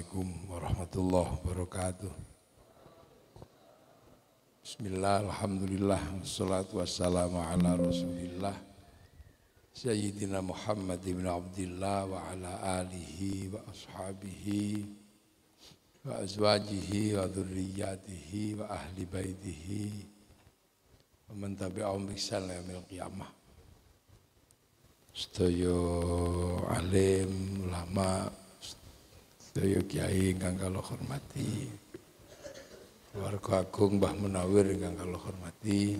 Assalamualaikum warahmatullahi wabarakatuh. Bismillah, alhamdulillah, wassalatu wassalamu ala rasulillah Sayyidina Muhammad ibn Abdillah wa ala alihi wa ashabihi wa azwajihi wa dhurriyyatihi wa ahli baitihi wa man tabi'ahum bi ihsan ila yaumil qiyamah. Sedaya alim, ulama, sedaya kiai ingkang kula hormati, keluarga agung Mbah Munawir ingkang kula hormati,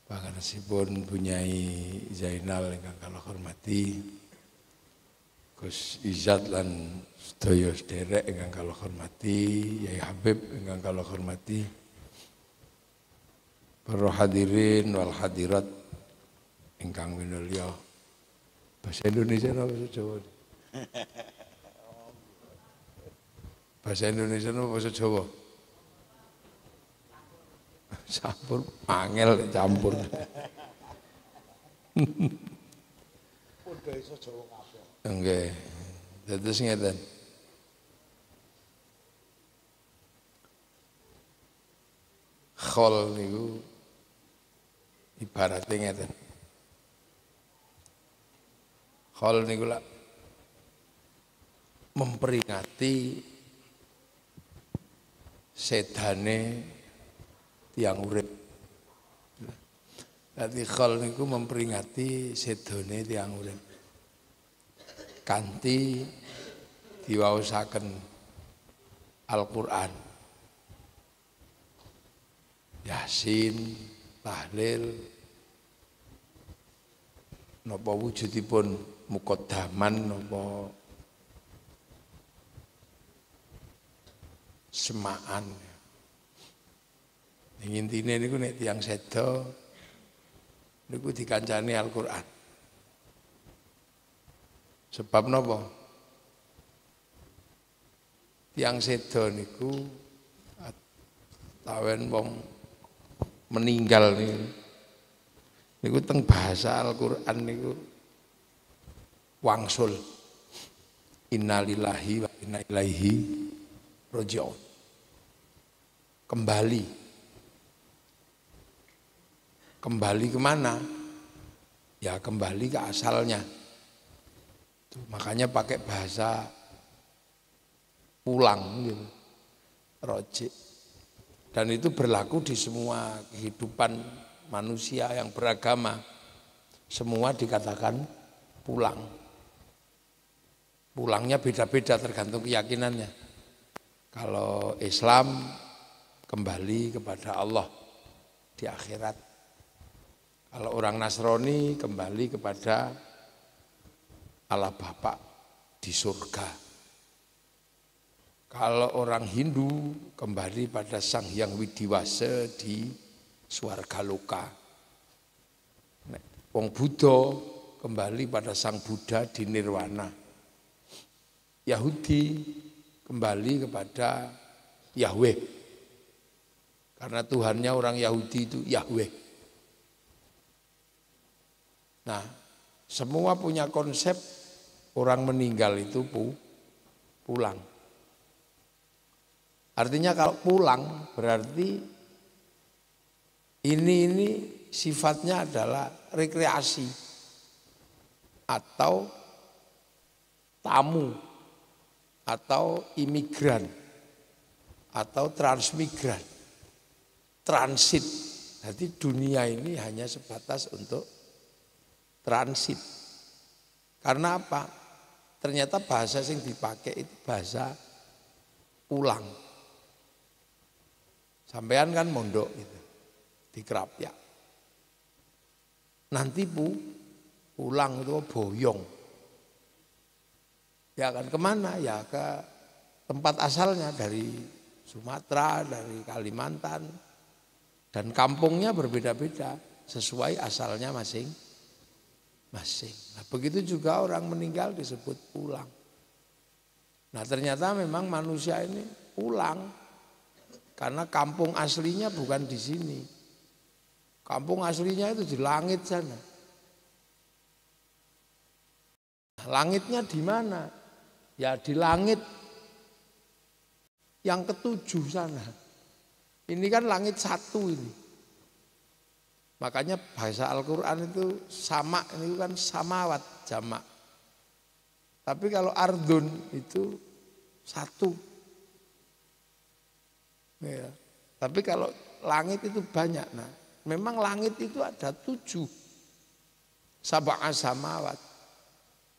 panganesipun Bunyai Zainal ingkang kula hormati, Gus Izzat lan sedaya sederek ingkang kula hormati, Yai Habib ingkang kula hormati, para hadirin wal hadirat ingkang minulya. Bahasa Indonesia apa bahasa Jawa? Bahasa Indonesia apa bahasa Jawa? Campur, angel campur. Udah iso Jawa kabeh. Nggih. Dados ngeten. Khol niku ibaratnya ngeten. Khol niku lak memperingati sedane tiang urip. Dadi khol niku memperingati sedane tiang urip. Kanthi diwaosaken Al-Qur'an. Yasin, tahlil, napa wujudipun muqaddaman napa semaan. Ning intine niku nek tiyang seda niku dikancani Al-Qur'an. Sebab napa? Tiyang seda niku tawen wong meninggal niku teng bahasa Al-Qur'an niku wangsul. Innalillahi wa inna ilaihi raji'un. Kembali kemana? Ya kembali ke asalnya. Tuh, makanya pakai bahasa pulang gitu. Roji. Dan itu berlaku di semua kehidupan manusia yang beragama. Semua dikatakan pulang. Pulangnya beda-beda tergantung keyakinannya. Kalau Islam kembali kepada Allah di akhirat. Kalau orang Nasrani kembali kepada Allah Bapa di surga. Kalau orang Hindu kembali pada Sang Hyang Widiwasa di Swargaloka. Wong Buddha kembali pada Sang Buddha di Nirwana. Yahudi kembali kepada Yahweh. Karena Tuhannya orang Yahudi itu Yahweh. Nah, semua punya konsep orang meninggal itu pulang. Artinya kalau pulang berarti ini sifatnya adalah rekreasi atau tamu atau imigran atau transmigran, transit. Jadi dunia ini hanya sebatas untuk transit. Karena apa? Ternyata bahasa yang dipakai itu bahasa pulang. Sampean kan mondok itu di Krapyak. Nanti pulang itu boyong. Ya kan kemana? Ya ke tempat asalnya dari Sumatera, dari Kalimantan. Dan kampungnya berbeda-beda sesuai asalnya masing-masing. Nah, begitu juga orang meninggal disebut pulang. Nah ternyata memang manusia ini pulang. Karena kampung aslinya bukan di sini. Kampung aslinya itu di langit sana. Langitnya di mana? Ya di langit yang ketujuh sana. Ini kan langit satu ini. Makanya bahasa Al-Quran itu sama, ini kan samawat jamak. Tapi kalau ardun itu satu. Ya. Tapi kalau langit itu banyak. Nah, memang langit itu ada 7. Sab'a samawat.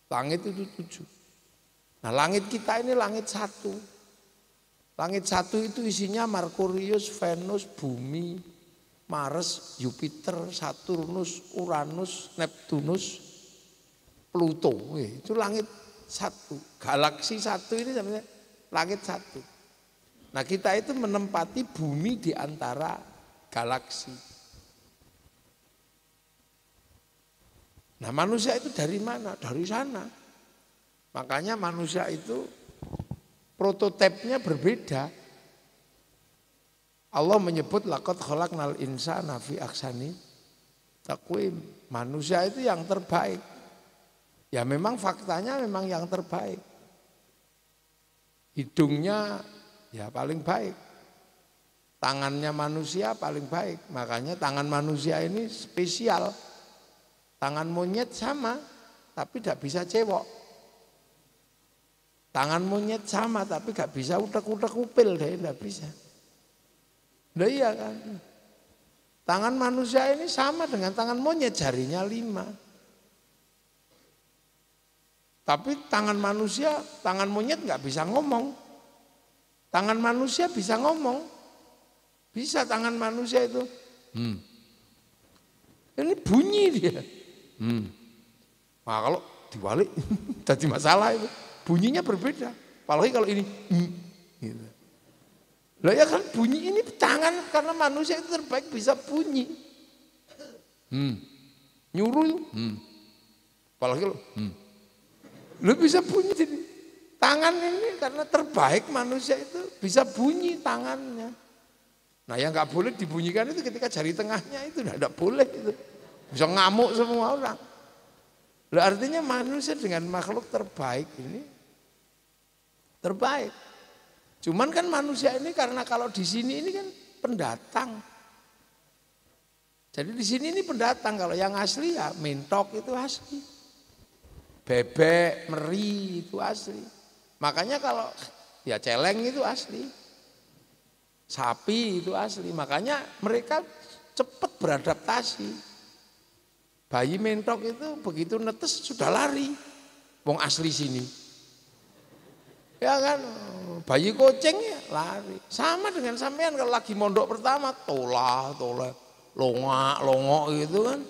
Langit itu 7. Nah, langit kita ini langit satu. Langit satu itu isinya Merkurius, Venus, Bumi, Mars, Jupiter, Saturnus, Uranus, Neptunus, Pluto. Itu langit satu. Galaksi satu ini namanya langit satu. Nah, kita itu menempati bumi di antara galaksi. Nah, manusia itu dari mana? Dari sana. Makanya manusia itu prototipenya berbeda. Allah menyebut laqad khalaqnal insana fi ahsani taqwim. Manusia itu yang terbaik. Ya memang faktanya memang yang terbaik. Hidungnya ya paling baik. Tangannya manusia paling baik. Makanya tangan manusia ini spesial. Tangan monyet sama, tapi tidak bisa cewok. Tangan monyet sama, tapi gak bisa utek-utek upil deh, tidak bisa. Nah iya kan. Tangan manusia ini sama dengan tangan monyet, jarinya 5. Tapi tangan manusia, tangan monyet nggak bisa ngomong. Tangan manusia bisa ngomong. Bisa tangan manusia itu. Ini bunyi dia. Nah kalau dibalik jadi masalah itu. Bunyinya berbeda. Apalagi kalau ini. Gitu. Lah ya kan bunyi ini tangan karena manusia itu terbaik bisa bunyi. Nyuruh itu. Apalagi kalau lu bisa bunyi jadi tangan ini karena terbaik manusia itu bisa bunyi tangannya. Nah yang nggak boleh dibunyikan itu ketika jari tengahnya itu tidak boleh itu bisa ngamuk semua orang. Lah artinya manusia dengan makhluk terbaik ini terbaik. Cuman kan manusia ini karena kalau di sini ini kan pendatang. Jadi di sini ini pendatang, kalau yang asli ya mentok itu asli. Bebek, meri itu asli. Makanya kalau ya celeng itu asli. Sapi itu asli. Makanya mereka cepat beradaptasi. Bayi mentok itu begitu netes sudah lari. Wong asli sini. Ya kan, bayi kucing ya lari. Sama dengan sampean kalau lagi mondok pertama tolah, longok gitu kan.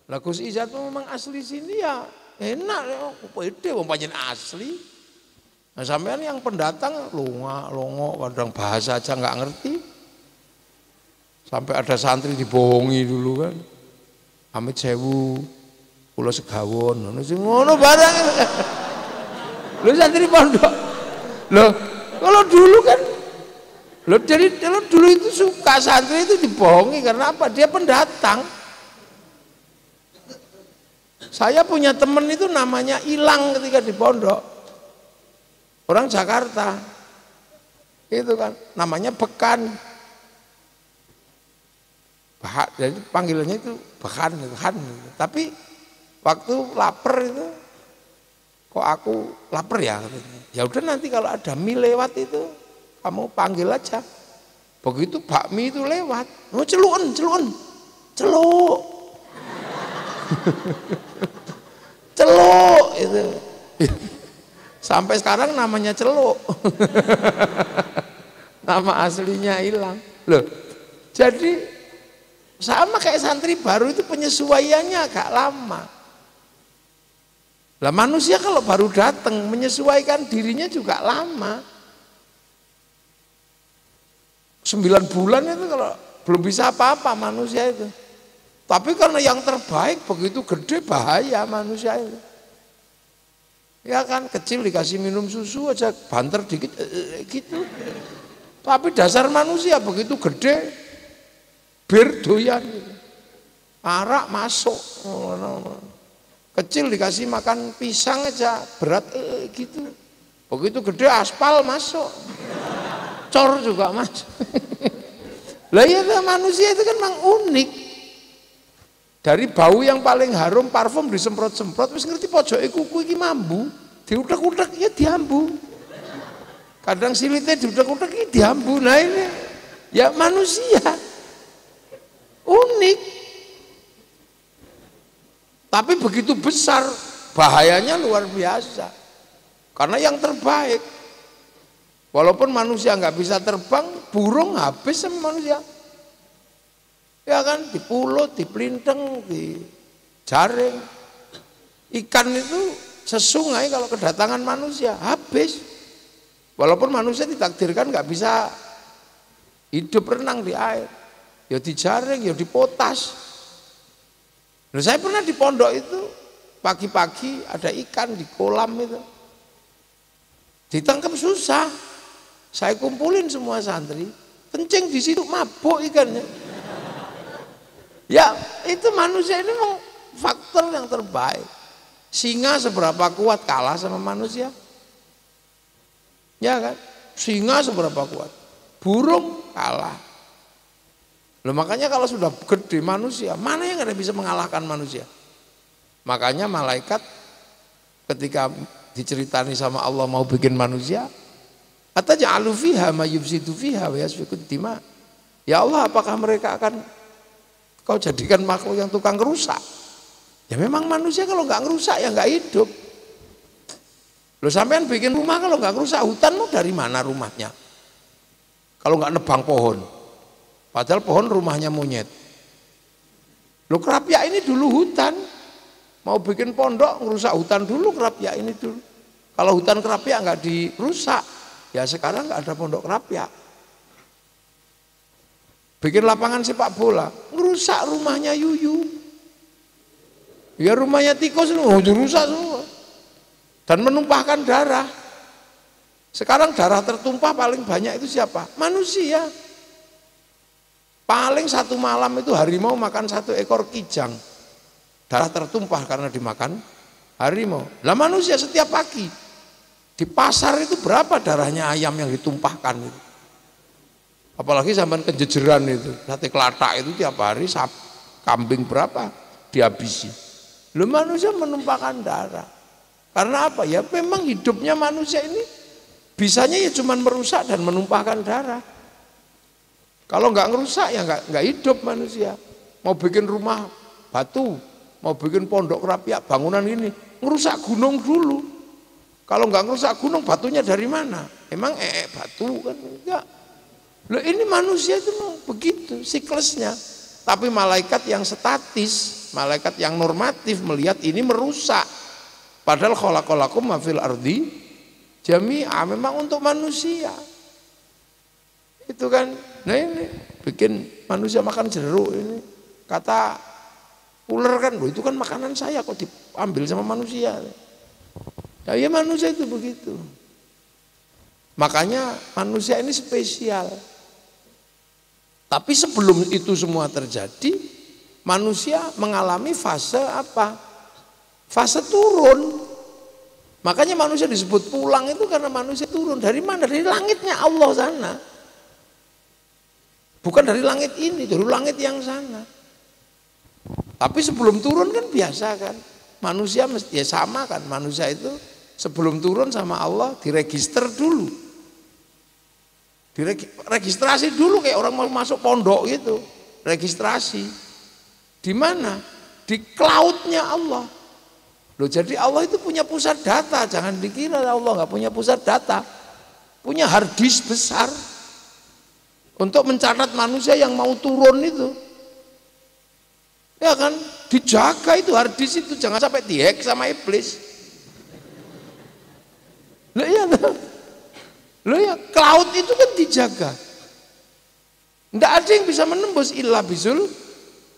Lah Gus Izat memang asli sini ya. Enak ya, pede wong pancen asli. Nah sampean yang pendatang longok kadang bahasa aja nggak ngerti. Sampai ada santri dibohongi dulu kan. Amit sewu, kula segawon, ngono barang. Lu santri pondok. Loh, kalau dulu kan jadi kalau dulu itu suka santri itu dibohongi karena apa? Dia pendatang. Saya punya teman itu namanya Ilang ketika di pondok. Orang Jakarta. Itu kan namanya Bekan. Jadi panggilannya itu Bekan. Tapi waktu lapar itu kok aku lapar ya katanya. Ya udah nanti kalau ada mie lewat itu kamu panggil aja. Begitu bakmi itu lewat, mau celuk. Celuk itu. Sampai sekarang namanya celuk. Nama aslinya hilang. Loh. Jadi sama kayak santri baru itu penyesuaiannya agak lama. Lah manusia kalau baru datang menyesuaikan dirinya juga lama. 9 bulan itu kalau belum bisa apa-apa manusia itu. Tapi karena yang terbaik begitu gede bahaya manusia itu. Ya kan kecil dikasih minum susu aja banter dikit gitu. Tapi dasar manusia begitu gede bir doyan gitu. Arak masuk. Kecil dikasih makan pisang aja berat gitu. Begitu gede aspal masuk. ngacor juga masuk. Lah ya manusia itu kan memang unik. Dari bau yang paling harum parfum disemprot-semprot wis ngerti pojoke kuku iki mambu, diutek-utek ya diambu. Kadang silitnya diutek-utek ya diambu. Nah ini ya manusia. Unik. Tapi begitu besar, bahayanya luar biasa. Karena yang terbaik. Walaupun manusia nggak bisa terbang, burung habis sama manusia. Ya kan, dipulut, dipelinteng, dijaring. Ikan itu sesungai kalau kedatangan manusia, habis. Walaupun manusia ditakdirkan nggak bisa hidup renang di air. Ya dijaring, ya dipotas. Nah, saya pernah di pondok itu, pagi-pagi ada ikan di kolam itu. Ditangkap susah. Saya kumpulin semua santri, kencing di situ mabuk ikannya. Ya itu manusia ini memang faktor yang terbaik. Singa seberapa kuat kalah sama manusia? Ya kan? Singa seberapa kuat? Burung kalah. Loh, makanya kalau sudah gede manusia, mana yang ada bisa mengalahkan manusia? Makanya malaikat ketika diceritani sama Allah mau bikin manusia, ataj'alu fiha ma yufsidu fiha wa yasfiku dima. Ya Allah, apakah mereka akan kau jadikan makhluk yang tukang rusak? Ya memang manusia kalau nggak ngerusak ya nggak hidup. Lo sampean bikin rumah kalau nggak ngerusak hutan mau dari mana rumahnya? Kalau nggak nebang pohon, padahal pohon rumahnya monyet. Lo kerapia ini dulu hutan, mau bikin pondok ngerusak hutan dulu kerapia ini dulu. Kalau hutan kerapia nggak dirusak, ya sekarang nggak ada pondok kerapia. Bikin lapangan sepak bola, ngerusak rumahnya Yuyu. Ya rumahnya tikus rusak semua. Dan menumpahkan darah. Sekarang darah tertumpah paling banyak itu siapa? Manusia. Paling satu malam itu harimau makan 1 ekor kijang. Darah tertumpah karena dimakan harimau. Lah manusia setiap pagi di pasar itu berapa darahnya ayam yang ditumpahkan itu. Apalagi zaman kejejeran itu, sate kelatak itu tiap hari kambing berapa dihabisi. Lu manusia menumpahkan darah. Karena apa? Ya memang hidupnya manusia ini bisanya ya cuma merusak dan menumpahkan darah. Kalau nggak ngerusak ya nggak hidup manusia. Mau bikin rumah batu, mau bikin pondok rapiak, bangunan ini, ngerusak gunung dulu. Kalau nggak ngerusak gunung, batunya dari mana? Emang batu kan enggak. Loh ini manusia itu begitu siklusnya. Tapi malaikat yang statis, malaikat yang normatif melihat ini merusak. Padahal khalaqalakum ma fil ardi jami'a, memang untuk manusia. Itu kan, nah ini bikin manusia makan jeruk ini. Kata ular kan, loh itu kan makanan saya kok diambil sama manusia. Nah ya manusia itu begitu. Makanya manusia ini spesial. Tapi sebelum itu semua terjadi, manusia mengalami fase apa? Fase turun. Makanya manusia disebut pulang itu karena manusia turun. Dari mana? Dari langitnya Allah sana. Bukan dari langit ini, dari langit yang sana. Tapi sebelum turun kan biasa kan. Manusia ya sama kan. Manusia itu sebelum turun sama Allah diregister dulu. Registrasi dulu kayak orang mau masuk pondok gitu. Registrasi. Di mana? Di cloud-nya Allah. Loh, jadi Allah itu punya pusat data. Jangan dikira Allah nggak punya pusat data. Punya hard disk besar untuk mencatat manusia yang mau turun itu. Ya kan? Dijaga itu hard disk itu, jangan sampai dihack sama iblis. Loh iya loh. Loh ya, cloud itu kan dijaga. Tidak ada yang bisa menembus illa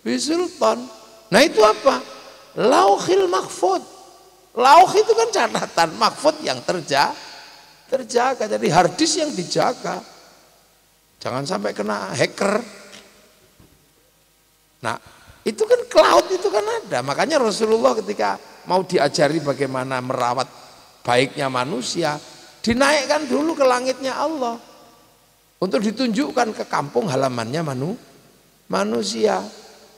bisultan. Nah itu apa? Lauhil mahfud. Lauh itu kan catatan, mahfud yang terjaga. Jadi hard disk yang dijaga. Jangan sampai kena hacker. Nah itu kan cloud itu kan ada. Makanya Rasulullah ketika mau diajari bagaimana merawat baiknya manusia, dinaikkan dulu ke langitnya Allah. Untuk ditunjukkan ke kampung halamannya manusia.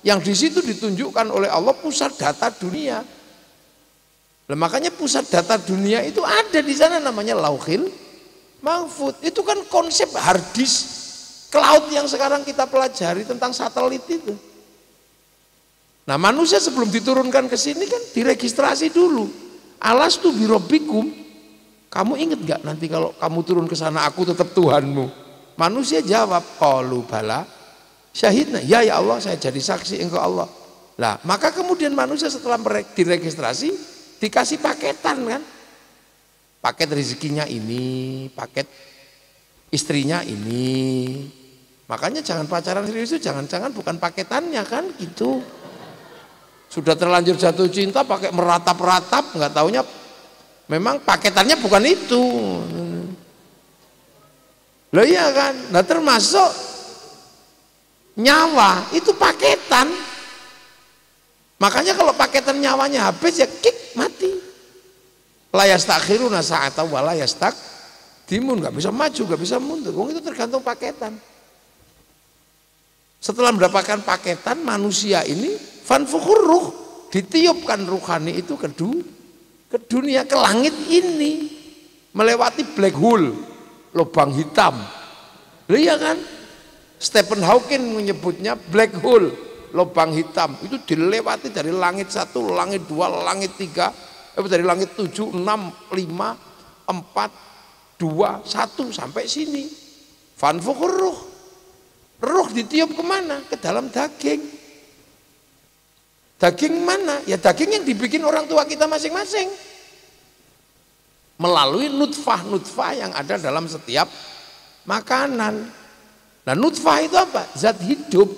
Yang di situ ditunjukkan oleh Allah pusat data dunia. Nah, makanya pusat data dunia itu ada di sana namanya Lauhil Mahfuz. Itu kan konsep hard disk cloud yang sekarang kita pelajari tentang satelit itu. Nah, manusia sebelum diturunkan ke sini kan diregistrasi dulu. Alastu birabbikum. Kamu ingat gak nanti kalau kamu turun ke sana aku tetap Tuhanmu? Manusia jawab, qalu bala syahidna. Ya Allah, saya jadi saksi engkau Allah. Lah, maka kemudian manusia setelah diregistrasi dikasih paketan kan? Paket rezekinya ini, paket istrinya ini. Makanya jangan pacaran serius itu jangan-jangan bukan paketannya kan gitu. Sudah terlanjur jatuh cinta pakai meratap-ratap, nggak taunya memang paketannya bukan itu. Loh iya kan? Nah termasuk nyawa itu paketan. Makanya kalau paketan nyawanya habis ya kick mati. La yastakhiruna sa'ata wa la yastaqdimun, nggak bisa maju, nggak bisa mundur. Itu tergantung paketan. Setelah mendapatkan paketan manusia ini fanfukhur ruh, ditiupkan ruhani itu ke dunia, ke langit ini, melewati black hole, lubang hitam. Loh iya kan? Stephen Hawking menyebutnya black hole, lubang hitam. Itu dilewati dari langit 1, langit 2, langit 3, dari langit 7, 6, 5, 4, 2, 1 sampai sini. Fanfukhur ruh. Ruh ditiup kemana? Ke dalam daging. Daging mana? Ya daging yang dibikin orang tua kita masing-masing. Melalui nutfah yang ada dalam setiap makanan. Nah nutfah itu apa? Zat hidup.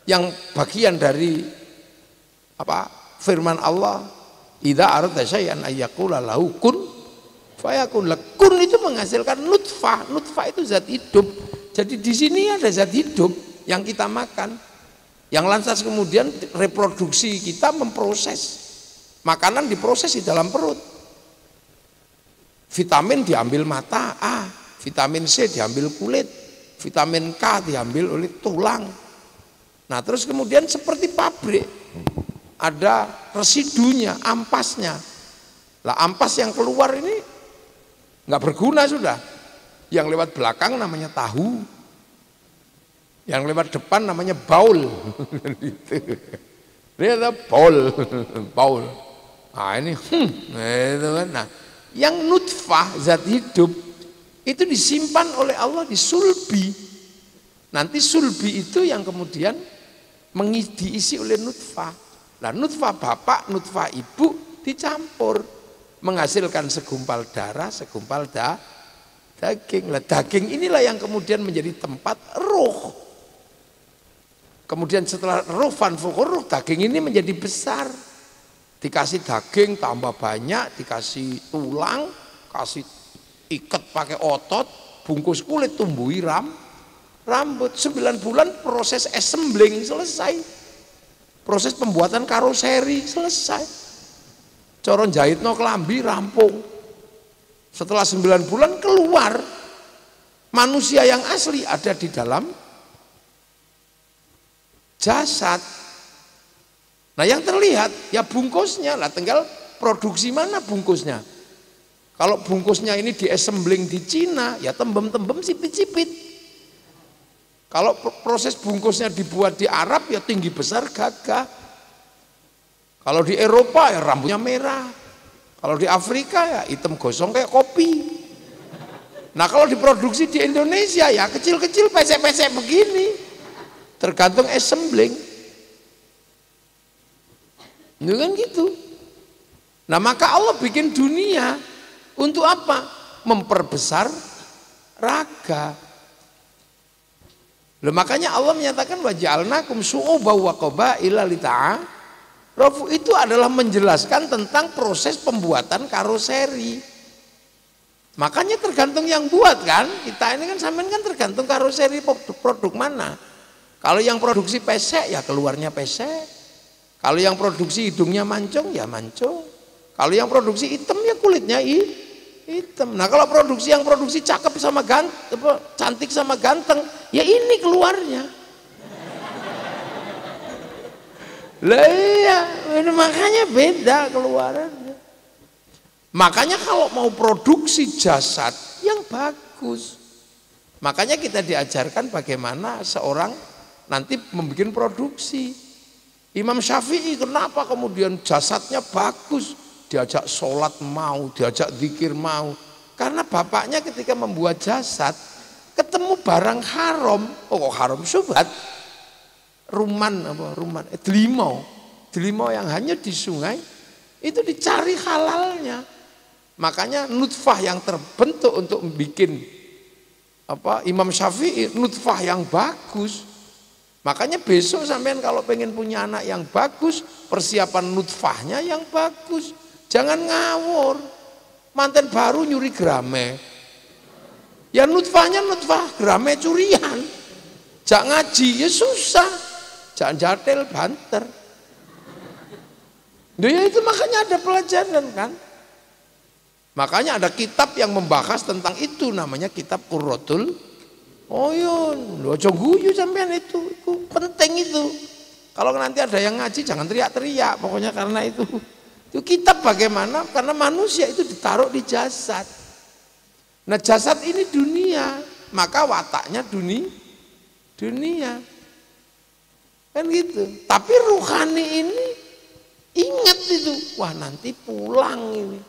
Yang bagian dari apa? Firman Allah, idza arada syai'an ayyaqula lahu kun fayakun. Kun itu menghasilkan nutfah. Nutfah itu zat hidup. Jadi di sini ada zat hidup yang kita makan, yang lantas kemudian reproduksi kita memproses makanan, diproses di dalam perut. Vitamin diambil mata A, vitamin C diambil kulit, vitamin K diambil oleh tulang. Nah terus kemudian seperti pabrik ada residunya, ampasnya. Lah ampas yang keluar ini nggak berguna sudah. Yang lewat belakang namanya tahu, yang lewat depan namanya baul. Ini ada baul. Nah ini, itu kan. Nah, yang nutfah zat hidup itu disimpan oleh Allah di sulbi. Nanti sulbi itu yang kemudian diisi oleh nutfah. Nah nutfah bapak, nutfah ibu dicampur menghasilkan segumpal darah, segumpal daging. Lah daging inilah yang kemudian menjadi tempat ruh. Kemudian setelah ruh fanfukhur ruh, daging ini menjadi besar. Dikasih daging tambah banyak, dikasih tulang, kasih ikat pakai otot, bungkus kulit, tumbuhi rambut. 9 bulan proses assembling selesai. Proses pembuatan karoseri selesai. Coron jahitno kelambi rampung. Setelah 9 bulan keluar, manusia yang asli ada di dalam jasad. Nah yang terlihat ya bungkusnya lah, tinggal produksi mana bungkusnya. Kalau bungkusnya ini di-assembling di Cina, ya tembem-tembem sipit-sipit. Kalau proses bungkusnya dibuat di Arab, ya tinggi besar gagah. Kalau di Eropa ya rambutnya merah. Kalau di Afrika ya hitam gosong kayak kopi. Nah kalau diproduksi di Indonesia ya kecil-kecil pesek-pesek begini. Tergantung assembling. Itu kan gitu. Nah maka Allah bikin dunia untuk apa? Memperbesar raga. Loh, makanya Allah menyatakan waja'alnakum syu'uban wa qabaila lita'arafu. Rafu itu adalah menjelaskan tentang proses pembuatan karoseri. Makanya tergantung yang buat kan. Kita ini kan sampean kan tergantung karoseri produk mana. Kalau yang produksi pesek ya keluarnya pesek. Kalau yang produksi hidungnya mancung ya mancung. Kalau yang produksi hitam ya kulitnya hitam. Nah kalau produksi yang produksi cakep sama cantik sama ganteng, ya ini keluarnya. Lah iya, makanya beda keluarannya. Makanya kalau mau produksi jasad yang bagus, makanya kita diajarkan bagaimana seorang nanti membuat produksi. Imam Syafi'i kenapa kemudian jasadnya bagus, diajak sholat mau, diajak zikir mau, karena bapaknya ketika membuat jasad ketemu barang haram. Oh haram syubhat, delimo yang hanya di sungai itu dicari halalnya. Makanya nutfah yang terbentuk untuk bikin Imam Syafi'i nutfah yang bagus. Makanya besok sampean kalau pengen punya anak yang bagus, persiapan nutfahnya yang bagus. Jangan ngawur. Manten baru nyuri grame. Ya nutfahnya nutfah grame curian. Jangan ngaji ya susah. Jangan jatel banter. Ya itu makanya ada pelajaran kan. Makanya ada kitab yang membahas tentang itu, namanya kitab Qurratul Uyun. Lho aja guyu sampean itu penting itu. Kalau nanti ada yang ngaji jangan teriak-teriak, pokoknya karena itu. Itu kitab bagaimana? Karena manusia itu ditaruh di jasad. Nah jasad ini dunia, maka wataknya dunia. Kan gitu. Tapi ruhani ini ingat itu, wah nanti pulang ini.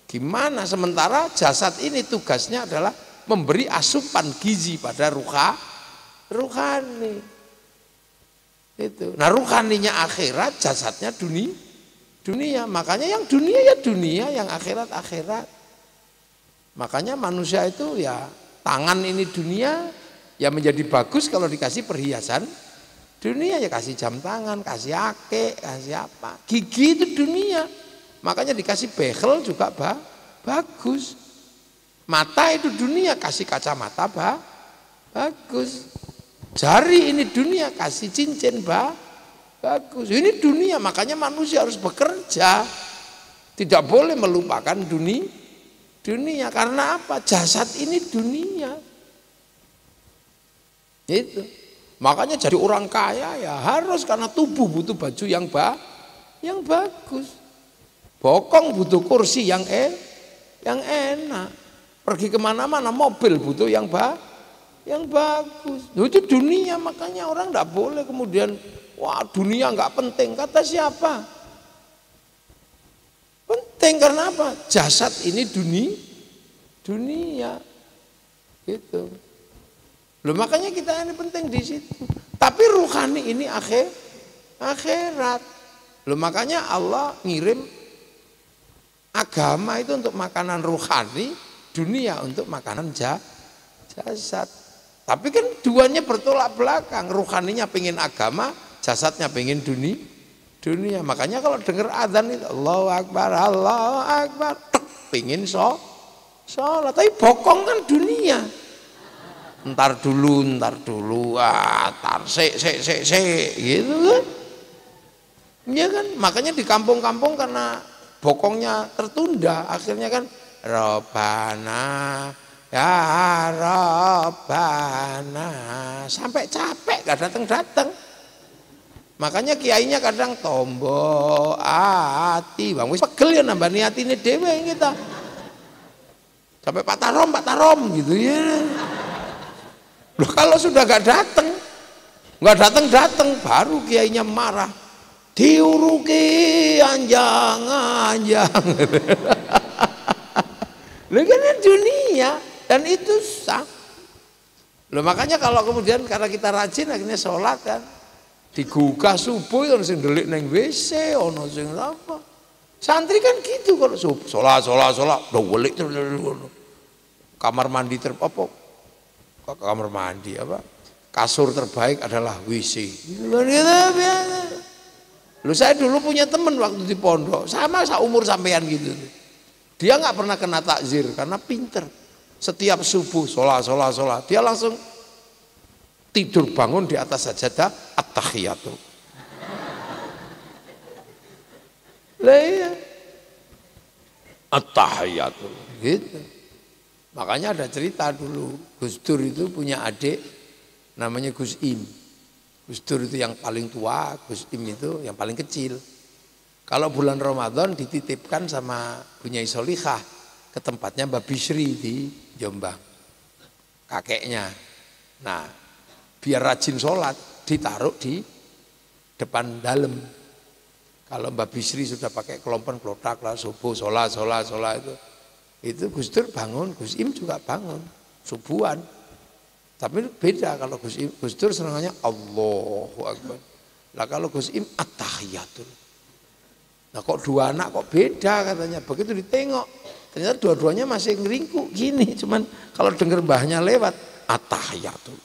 Gimana? Sementara jasad ini tugasnya adalah memberi asupan gizi pada ruhani. Itu. Nah ruhaninya akhirat, jasadnya dunia. Makanya yang dunia ya dunia, yang akhirat. Makanya manusia itu ya tangan ini dunia, ya menjadi bagus kalau dikasih perhiasan dunia, ya kasih jam tangan, kasih ake, kasih apa. Gigi itu dunia. Makanya dikasih behel juga bagus. Mata itu dunia, kasih kacamata bagus. Jari ini dunia, kasih cincin bagus. Ini dunia, makanya manusia harus bekerja. Tidak boleh melupakan dunia. Karena apa? Jasad ini dunia. Itu. Makanya jadi orang kaya ya harus, karena tubuh butuh baju yang bagus. Bokong butuh kursi yang enak. Pergi kemana-mana mobil butuh yang bagus. Nah, itu dunia, makanya orang tidak boleh kemudian wah dunia nggak penting. Kata siapa? Penting karena apa? Jasad ini dunia. Gitu. Loh, makanya kita ini penting di situ. Tapi ruhani ini akhirat. Loh, makanya Allah ngirim agama itu untuk makanan ruhani, dunia untuk makanan jasad. Tapi kan duanya bertolak belakang. Ruhaninya pengen agama, jasadnya pengen dunia. Makanya kalau dengar adzan itu Allahu Akbar, pengen sholat. Tapi bokong kan dunia. Ntar dulu, gitu kan. Ya kan, makanya di kampung-kampung karena bokongnya tertunda, akhirnya kan Robbana ya Robbana sampai capek gak datang. Makanya kiainya kadang tombo ati bang wis pegel ya nambah niatine dhewe kita. Sampai Pak Tarom gitu ya. Loh kalau sudah gak datang baru kiainya marah. Diuruki anjang. Loh kan dunia dan itu sah. Loh makanya kalau kemudian karena kita rajin akhirnya sholat kan digugah subuh itu sing ndelik nang WC ono sing apa. Santri kan gitu kalau sholat do welik kamar mandi kamar mandi kasur terbaik adalah WC. Lu saya dulu punya teman waktu di pondok sama seumur sampean gitu. Dia nggak pernah kena takzir karena pinter. Setiap subuh sholat. Dia langsung tidur bangun di atas sajadah at-tahiyatu. Lah iya. At-tahiyatul. Gitu. Makanya ada cerita dulu, Gus Dur itu punya adik namanya Gus Im. Gus Dur itu yang paling tua, Gus Im itu yang paling kecil. Kalau bulan Ramadan dititipkan sama Bunyai Solihah ke tempatnya Mbak Bisri di Jombang, kakeknya. Nah, biar rajin sholat ditaruh di depan dalam. Kalau Mbak Bisri sudah pakai kelompen klotak lah, subuh sholat itu Gus Dur bangun, Gus Im juga bangun subuhan. Tapi beda kalau Gus Dur senangannya Allahu Akbar. Lah kalau Gus Im at-tahiyatul. Nah kok dua anak kok beda katanya. Begitu ditengok, ternyata dua-duanya masih ngeringkuk gini. Cuman kalau dengar mbahnya lewat at-tahiyatul.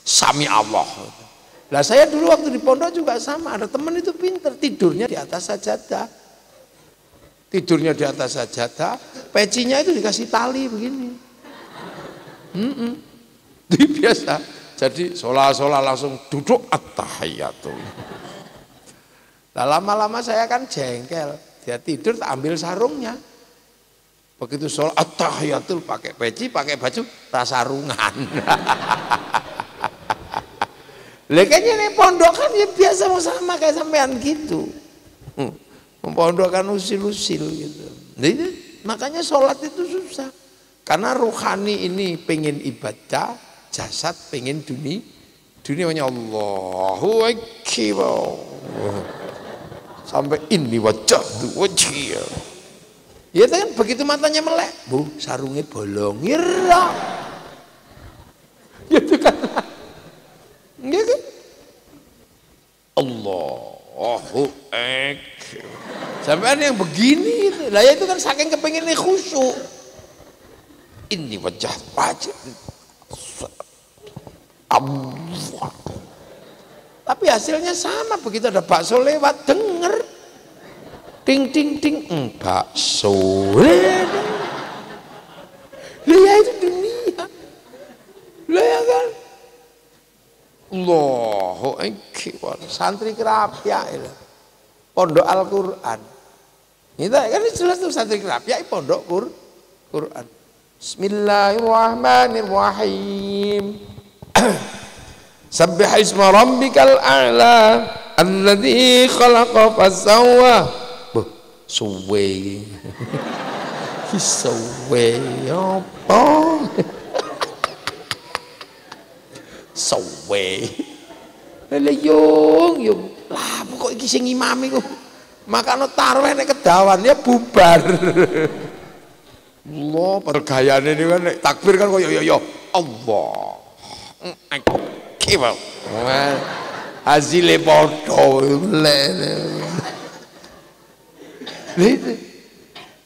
Sami Allah. Lah saya dulu waktu di pondok juga sama, ada teman itu pinter, tidurnya di atas sajadah. Tidurnya di atas sajadah, pecinya itu dikasih tali begini. Itu biasa. Jadi sholat langsung duduk at-tahiyatul. Nah lama-lama saya kan jengkel, dia tidur tak ambil sarungnya. Begitu sholat at-tahiyatul pakai peci, pakai baju, sarungan. Kayaknya nih pondok kan ya biasa mau sama kayak sampean gitu. Pondok kan usil-usil gitu. Jadi, makanya sholat itu susah. Karena rohani ini pengen ibadah, jasad pengen dunia. Dunianya Allahu Akbar. Sampai ini wajah tuh wajah. Ya kan begitu matanya melek, Bu, sarungnya bolong. Ira. Gitu kan. Gitu. Allahu Akbar. Sampai yang begini itu. Lah ya itu kan saking kepengennya khusyuk. Ini wajah. Allah. Tapi hasilnya sama, begitu ada bakso lewat denger. Ting ting ting, bakso. Lah itu dunia. Lah ya kan. Allahu Akbar. Santri kerapia itu. Pondok Al-Qur'an. Itu kan jelas tuh santri kerapia pondok Qur'an. Bismillahirrahmanirrahim. Sabbih isma rabbikal a'la alladzi khalaqa fasawwa. Suwe. Suwe apa? Suwe. Lha yung. Lah kok iki sing imam iku. Makane taruh nek kedawan ya bubar. Allah, pergayane ini kan takbir kan kok yo Allah. Akbar. Hasilnya bodoh.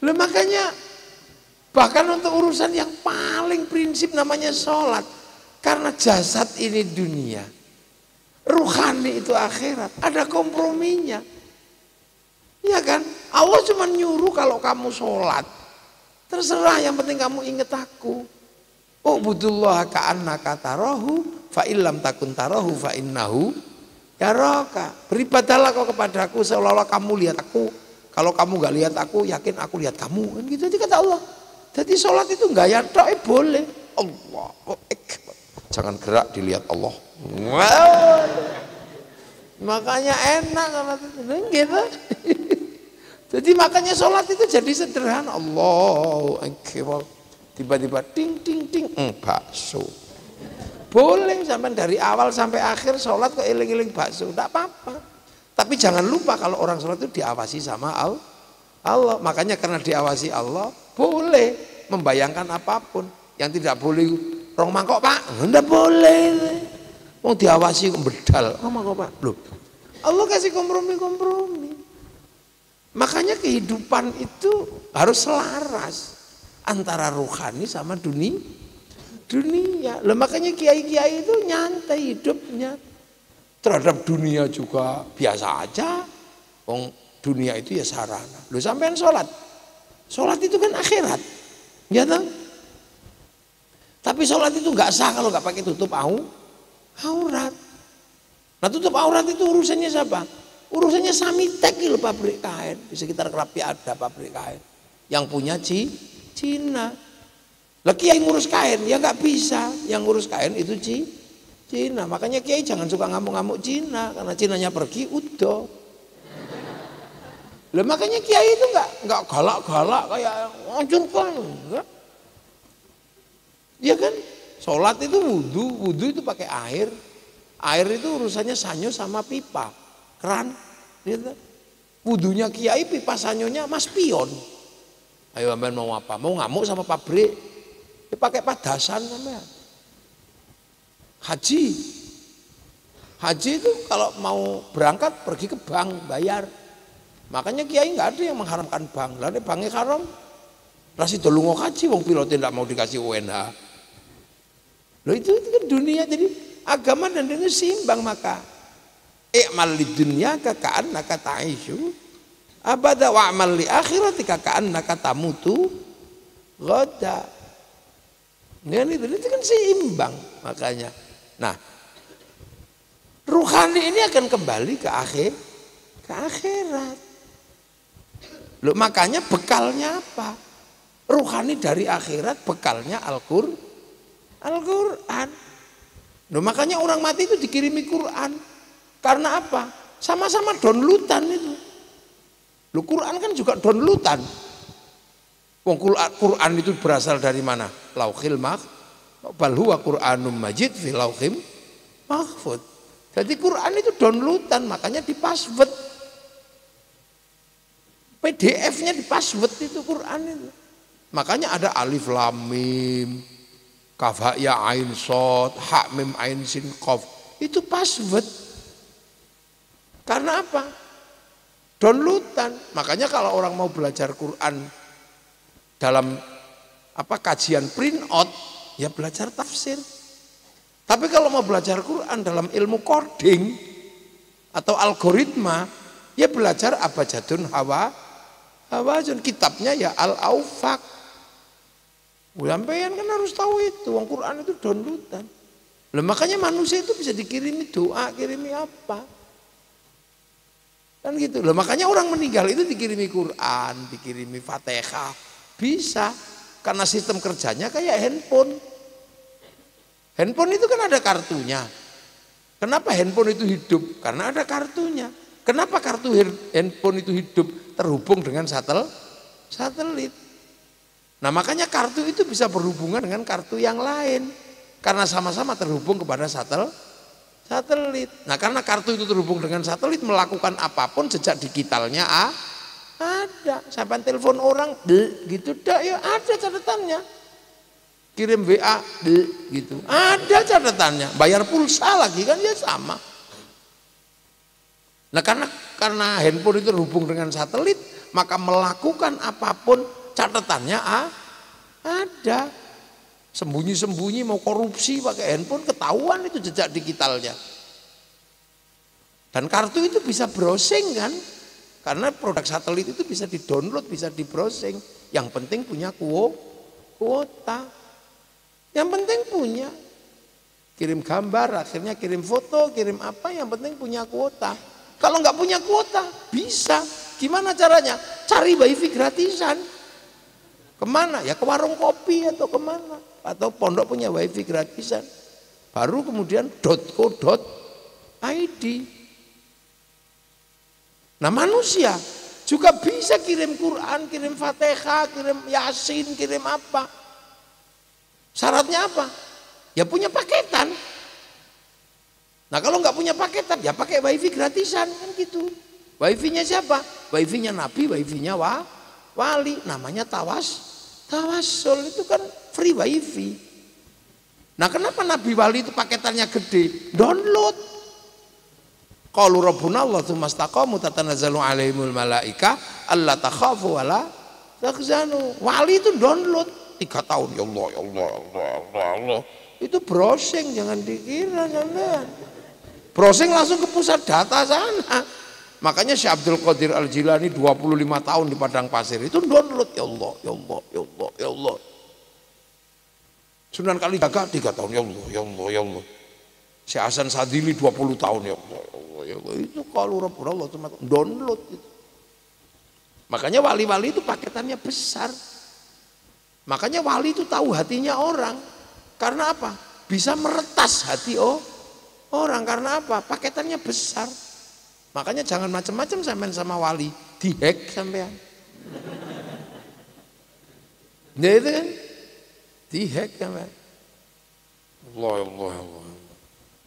Lah makanya bahkan untuk urusan yang paling prinsip namanya sholat, karena jasad ini dunia, ruhani itu akhirat, ada komprominya. Ya kan? Allah cuma nyuruh kalau kamu sholat, terserah, yang penting kamu ingat aku. Ubudullah ka'annaka tarahu fa illam takun tarahu fa innahu yaraka. Beribadahlah kau kepadaku seolah-olah kamu lihat aku. Kalau kamu nggak lihat aku, yakin aku lihat kamu. Kan gitu aja kata Allah. Jadi sholat itu nggak ya tok, boleh. Allahu Akbar. Jangan gerak dilihat Allah. Wow. Makanya enak kalau gitu. Jadi makanya sholat itu jadi sederhana. Allahu Akbar. Tiba-tiba ting ting ting, bakso. Boleh sampai dari awal sampai akhir sholat kok eling-eling bakso, tidak apa-apa. Tapi jangan lupa kalau orang sholat itu diawasi sama Allah. Makanya karena diawasi Allah, boleh membayangkan apapun. Yang tidak boleh, rong mangkok Pak, tidak boleh. Mau diawasi bedal, rong mangkok Pak. Loh, Allah kasih kompromi-kompromi. Makanya kehidupan itu harus selaras antara rohani sama dunia. Lah makanya kiai-kiai itu nyantai hidupnya. Terhadap dunia juga biasa aja. Wong dunia itu ya sarana. Loh sampean sholat. Sholat itu kan akhirat. Ya toh? Tapi sholat itu nggak sah kalau nggak pakai tutup aurat. Nah tutup aurat itu urusannya siapa? Urusannya Samitek lho, pabrik kain. Di sekitar Kerapi ada pabrik kain. Yang punya Cina. Lah Kiai ngurus kain ya nggak bisa. Yang ngurus kain itu Cina. Makanya Kiai jangan suka ngamuk-ngamuk Cina, karena Cinanya pergi udah. Lah makanya Kiai itu nggak galak-galak kayak ngancurkan, enggak. Iya kan? Sholat itu wudhu itu pakai air. Air itu urusannya sanyo sama pipa, keran. Gitu. Wudhunya Kiai, pipa sanyonya Mas Pion. Ayo ambil mau apa? Mau ngamuk sama pabrik? Ya pakai padasan namanya. Haji itu kalau mau berangkat pergi ke bank bayar. Makanya Kiai nggak ada yang mengharamkan bank. Lah banknya haram. Rasi dolungo haji, wong pilotnya tidak mau dikasih UNH. Loh itu kan dunia, jadi agama dan dunia seimbang. Maka i'mal lid dunya ka'annaka ta'ishu abada wa'mal li akhiratika ka'annaka tamutu ghada. Itu kan seimbang makanya. Nah, ruhani ini akan kembali ke akhirat. Loh, makanya bekalnya apa? Ruhani dari akhirat, bekalnya Al-Qur'an. Loh, makanya orang mati itu dikirimi Quran. Karena apa? Sama-sama downloadan itu. Loh, Quran kan juga downloadan. Wong Quran itu berasal dari mana? Lauhil mahfuz. Bal huwa Qur'anum Majid fi lauhim mahfuz. Jadi Quran itu downloadan, makanya di password. PDF-nya di password itu Quran itu. Makanya ada alif lam mim, kaf ha ya ain shad, ha mim ain sin qaf. Itu password. Karena apa? Downloadan. Makanya kalau orang mau belajar Quran dalam kajian print out, ya belajar tafsir. Tapi kalau mau belajar Quran dalam ilmu coding atau algoritma, ya belajar abjadun hawazun. Kitabnya ya Al-Aufaq. Sampeyan kan harus tahu itu, wong Quran itu downloadan. Lah makanya manusia itu bisa dikirimi doa, kirimi apa? Kan gitu. Lah makanya orang meninggal itu dikirimi Quran, dikirimi Fatihah. Bisa. Karena sistem kerjanya kayak handphone. Handphone itu kan ada kartunya. Kenapa handphone itu hidup? Karena ada kartunya. Kenapa kartu handphone itu hidup? Terhubung dengan satelit. Nah makanya kartu itu bisa berhubungan dengan kartu yang lain. Karena sama-sama terhubung kepada satelit. Nah karena kartu itu terhubung dengan satelit, melakukan apapun jejak digitalnya ada. Sampai telepon orang gitu dah, ya ada catatannya. Kirim WA gitu, ada catatannya. Bayar pulsa lagi kan ya sama. Nah karena handphone itu terhubung dengan satelit, maka melakukan apapun catatannya ada. Sembunyi-sembunyi mau korupsi pakai handphone, ketahuan itu jejak digitalnya. Dan kartu itu bisa browsing kan, karena produk satelit itu bisa di-download, bisa di-browsing. Yang penting punya kuota. Yang penting punya. Kirim gambar, akhirnya kirim foto, kirim apa, yang penting punya kuota. Kalau nggak punya kuota, bisa. Gimana caranya? Cari wifi gratisan. Kemana? Ya ke warung kopi atau kemana? Atau pondok punya wifi gratisan. Baru kemudian .co.id. Nah manusia juga bisa kirim Quran, kirim Fatihah, kirim Yasin, kirim apa. Syaratnya apa? Ya punya paketan. Nah kalau nggak punya paketan, ya pakai wifi gratisan kan gitu. Wifi-nya siapa? Wifi-nya Nabi, wifi-nya wali. Namanya tawasul itu kan free wifi. Nah kenapa Nabi wali itu paketannya gede? Download. Qalu rabbuna Allah tsumma istaqamu tatanazzalu alaihimul malaika alla takhafu wa la tahzanu. Wali itu download 3 tahun, ya Allah, ya Allah, ya Allah, ya Allah. Itu browsing, jangan dikira sampean. Browsing langsung ke pusat data sana. Makanya Syekh Abdul Qadir Al-Jilani 25 tahun di padang pasir itu download, ya Allah, ya Allah, ya Allah, ya Allah. Sunan Kalijaga 3 tahun, ya Allah, ya Allah, ya Allah. Syekh Hasan Sadili 20 tahun, ya Allah, ya Allah. Itu kalau Allah cuma download itu. Makanya wali-wali itu paketannya besar. Makanya wali itu tahu hatinya orang. Karena apa? Bisa meretas hati orang. Karena apa? Paketannya besar. Makanya jangan macam-macam sampean sama wali, dihack sampean. Nah itu kan dihack sampean. Allah.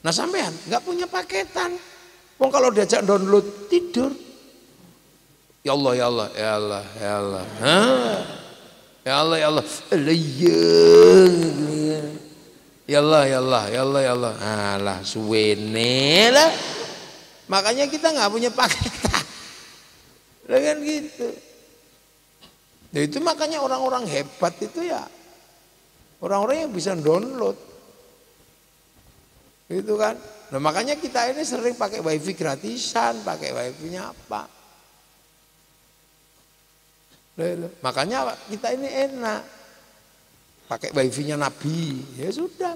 Nah sampean nggak punya paketan. Wong kalau diajak download tidur. Ya Allah. Ya Allah. Ya Allah. Alah suwene lah. Makanya kita nggak punya paketan. Kan gitu. Nah, itu makanya orang-orang hebat itu ya orang-orang yang bisa download. Gitu kan. Nah, makanya kita ini sering pakai wifi gratisan, pakai wifi-nya apa. Makanya kita ini enak pakai wifi-nya Nabi, ya sudah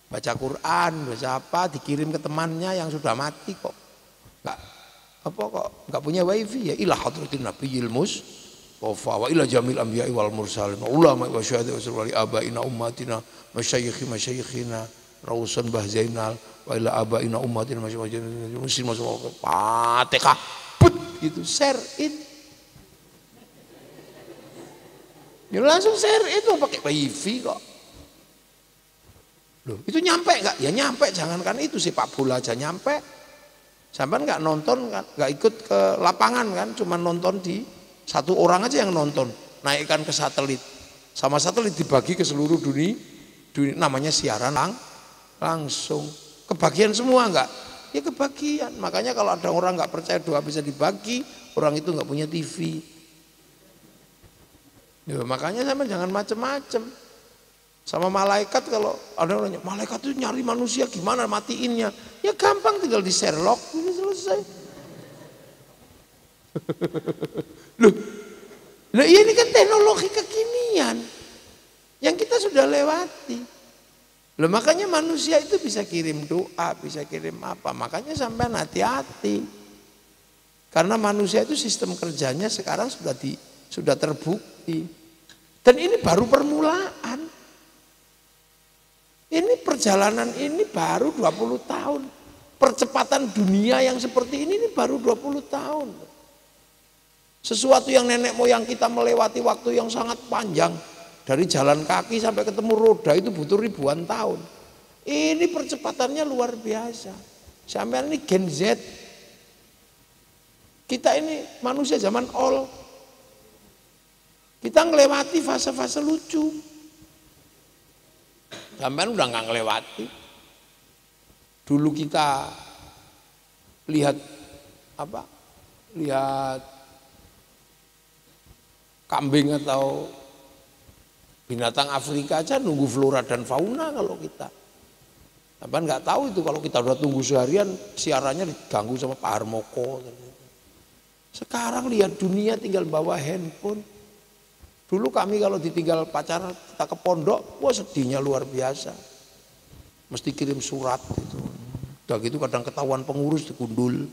baca Quran, baca apa, dikirim ke temannya yang sudah mati kok nggak punya wifi ya ila hadratin nabiyil mustafa wa ila jamil anbiya'i wal mursalin ulama wa syuhada wa wali abaina ummatina masyayikhina rausan Mbah Zainal wa ila abaina ummatina masyayikhina muslim Fatihah put gitu share it. Ya langsung share itu pakai wifi kok. Loh, itu nyampe enggak? Ya nyampe, jangankan itu sepak bola aja nyampe. Sampai enggak nonton, enggak ikut ke lapangan kan, cuma nonton di satu orang aja yang nonton, naikkan ke satelit. Sama satelit dibagi ke seluruh dunia namanya siaran langsung. Kebagian semua enggak? Ya kebagian. Makanya kalau ada orang enggak percaya doa bisa dibagi, orang itu enggak punya TV. Ya, makanya sama jangan macem-macem. Sama malaikat kalau ada orang nanya, malaikat itu nyari manusia gimana matiinnya? Ya gampang tinggal di Sherlock, ini selesai. Loh ini kan teknologi kekinian yang kita sudah lewati. Loh makanya manusia itu bisa kirim doa, bisa kirim apa. Makanya sampai hati-hati. Karena manusia itu sistem kerjanya sekarang sudah terbukti. Dan ini baru permulaan. Ini perjalanan ini baru 20 tahun. Percepatan dunia yang seperti ini baru 20 tahun. Sesuatu yang nenek moyang kita melewati waktu yang sangat panjang. Dari jalan kaki sampai ketemu roda itu butuh ribuan tahun. Ini percepatannya luar biasa. Sampai ini Gen Z. Kita ini manusia zaman old. Kita ngelewati fase-fase lucu. Sampai udah nggak ngelewati. Dulu kita lihat kambing atau binatang Afrika aja nunggu flora dan fauna kalau kita. Sampai nggak tahu itu kalau kita udah tunggu seharian siarannya diganggu sama Pak Harmoko. Sekarang lihat dunia tinggal bawa handphone. Dulu kami kalau ditinggal pacaran kita ke pondok, wah sedihnya luar biasa. Mesti kirim surat gitu. Udah gitu kadang ketahuan pengurus dikundul.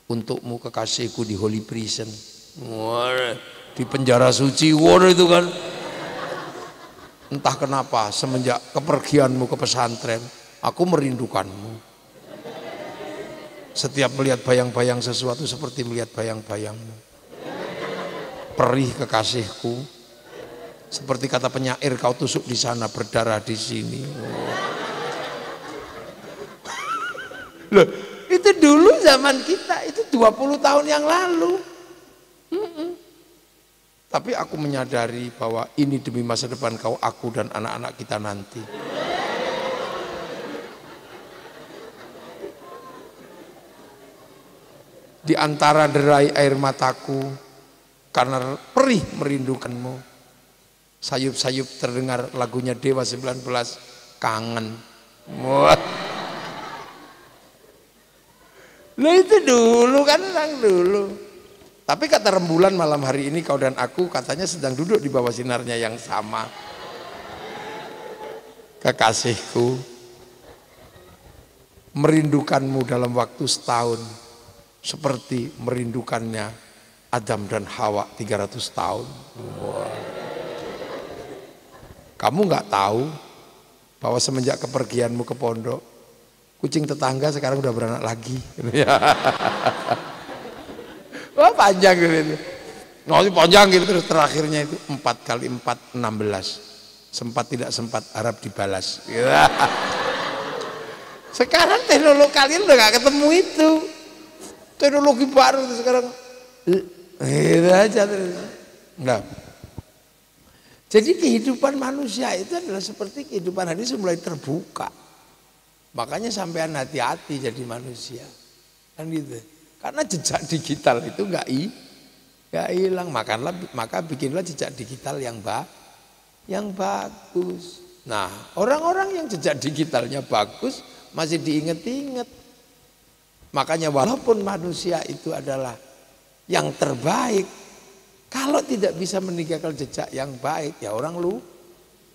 Untukmu kekasihku di Holy Prison. Wah, di penjara suci, wah itu kan. Entah kenapa semenjak kepergianmu ke pesantren, aku merindukanmu. Setiap melihat bayang-bayang sesuatu seperti melihat bayang-bayangmu. Perih kekasihku, seperti kata penyair kau tusuk di sana berdarah di sini. Loh, itu dulu zaman kita itu 20 tahun yang lalu. Tapi aku menyadari bahwa ini demi masa depan kau, aku dan anak-anak kita nanti. Di antara derai air mataku karena perih merindukanmu, sayup-sayup terdengar lagunya Dewa 19, kangen. Wah. Nah itu dulu kan orang dulu. Tapi kata rembulan malam hari ini kau dan aku katanya sedang duduk di bawah sinarnya yang sama. Kekasihku. merindukanmu dalam waktu setahun seperti merindukannya Adam dan Hawa 300 tahun. Wah. Kamu nggak tahu bahwa semenjak kepergianmu ke pondok, kucing tetangga sekarang udah beranak lagi. Wah panjang gitu. Panjang gitu terus terakhirnya itu 4 kali 4 16. Sempat tidak sempat Arab dibalas. Sekarang teknologi kalian udah gak ketemu itu. Teknologi baru itu sekarang. Gitu aja terus. Nah. Jadi kehidupan manusia itu adalah seperti kehidupan hadis mulai terbuka. Makanya sampean hati-hati jadi manusia. Kan gitu. Karena jejak digital itu enggak hilang. Maka bikinlah jejak digital yang bagus. Nah, orang-orang yang jejak digitalnya bagus masih diinget-inget. Makanya walaupun manusia itu adalah yang terbaik, kalau tidak bisa meninggalkan jejak yang baik, ya orang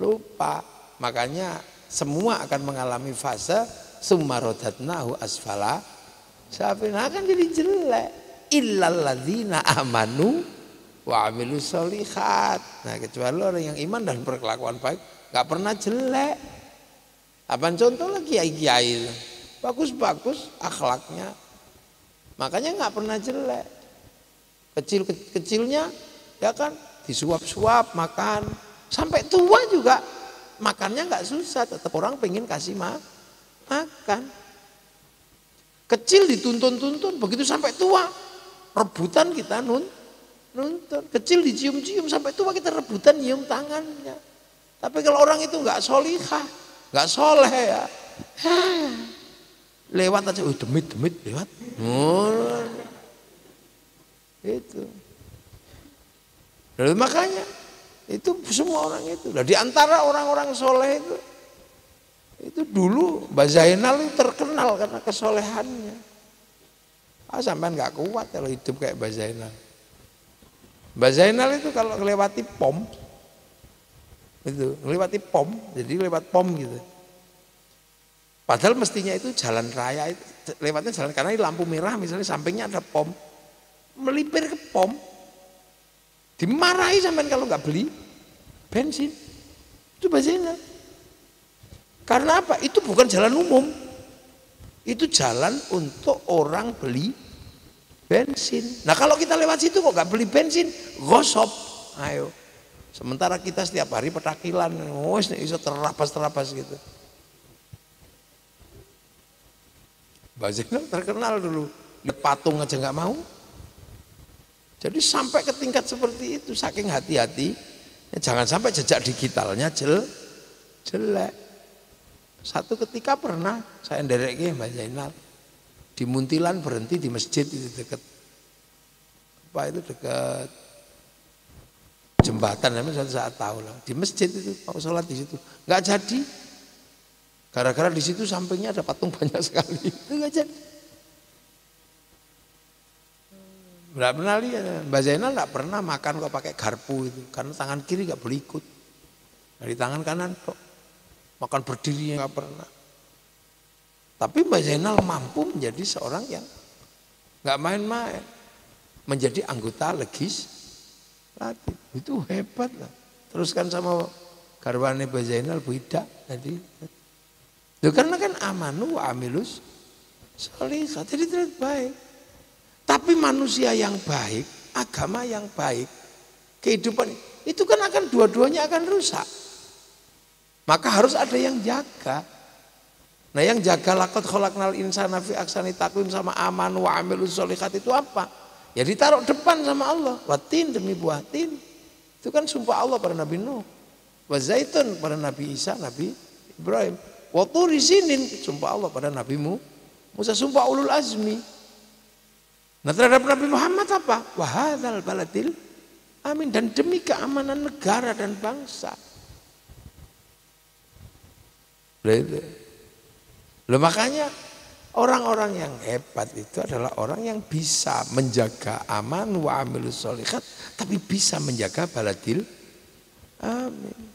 lupa. Makanya semua akan mengalami fase summa radatnahu asfala safilin, akan jadi jelek. Illal ladzina amanu wa amilus sholihat. Nah, kecuali orang yang iman dan berkelakuan baik, nggak pernah jelek. Apaan contoh lagi kiai-kiai, bagus-bagus akhlaknya, makanya nggak pernah jelek. Kecilnya ya kan disuap-suap makan, sampai tua juga makannya nggak susah, tetap orang pengen kasih makan. Kecil dituntun-tuntun, begitu sampai tua rebutan kita nuntun. Kecil dicium-cium, sampai tua kita rebutan nyium tangannya. Tapi kalau orang itu nggak solihah, nggak soleh ya, lewat aja, demit lewat. Itu. Lalu makanya itu semua orang itu. Nah, di antara orang-orang soleh itu dulu Mbak Zainal itu terkenal karena kesolehannya. Sampean nggak kuat kalau hidup kayak Mbak Zainal. Mbak Zainal itu kalau melewati pom, itu melewati pom, jadi lewat pom gitu. Padahal mestinya itu jalan raya, itu lewatnya jalan karena lampu merah misalnya sampingnya ada pom, melipir ke pom, dimarahi sampean kalau nggak beli bensin. Itu Mbak Zainal. Karena apa? Itu bukan jalan umum. Itu jalan untuk orang beli bensin. Nah kalau kita lewat situ kok gak beli bensin, gosop. Ayo. Sementara kita setiap hari petakilan, bisa terabas gitu. Mbak Zainal terkenal dulu, lihat patung aja gak mau. Jadi sampai ke tingkat seperti itu, saking hati-hati, jangan sampai jejak digitalnya jelek. Satu ketika pernah saya ndereke Mbak Zainal di Muntilan, berhenti di masjid itu dekat jembatan, namanya suatu saat tahu lah, di masjid itu mau sholat di situ nggak jadi, gara-gara di situ sampingnya ada patung banyak sekali, itu nggak jadi. Nggak pernah lihat Mbak Zainal, nggak pernah makan kok pakai garpu itu, karena tangan kiri nggak boleh ikut, dari tangan kanan kok. Makan berdiri nggak pernah. Tapi Mbak Zainal mampu menjadi seorang yang nggak main-main, menjadi anggota legislatif. Itu hebat lah. Teruskan sama garwane Mbak Zainal Bu Ida tadi. Karena kan amanu wa amilus sholihat, jadi terlihat baik. Tapi manusia yang baik, agama yang baik, kehidupan itu kan akan dua-duanya akan rusak. Maka harus ada yang jaga. Nah yang jaga laqad khalaqnal insana fi ahsani taqwim sama aman wa amilus sholihat itu apa? Ya ditaruh depan sama Allah. Watin demi buah tin. Itu kan sumpah Allah pada Nabi Nuh. Wa zaitun pada Nabi Isa, Nabi Ibrahim. Wa turi sinin, sumpah Allah pada Nabi Musa, sumpah ulul azmi. Nah terhadap Nabi Muhammad apa? Wa hadzal baladil amin, dan demi keamanan negara dan bangsa. Loh, makanya orang-orang yang hebat itu adalah orang yang bisa menjaga aman wa amilus sholihat, tapi bisa menjaga baladil amin.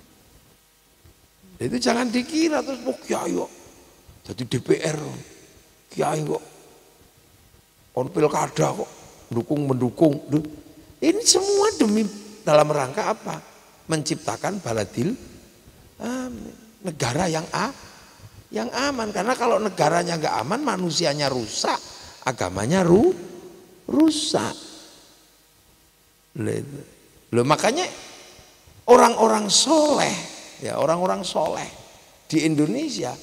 Itu jangan dikira terus ya ayo jadi DPR Kiai kok on pilkada kok mendukung. Ini semua demi dalam rangka apa? Menciptakan baladil negara yang aman. Karena kalau negaranya nggak aman, manusianya rusak, agamanya rusak. Loh, makanya orang-orang soleh di Indonesia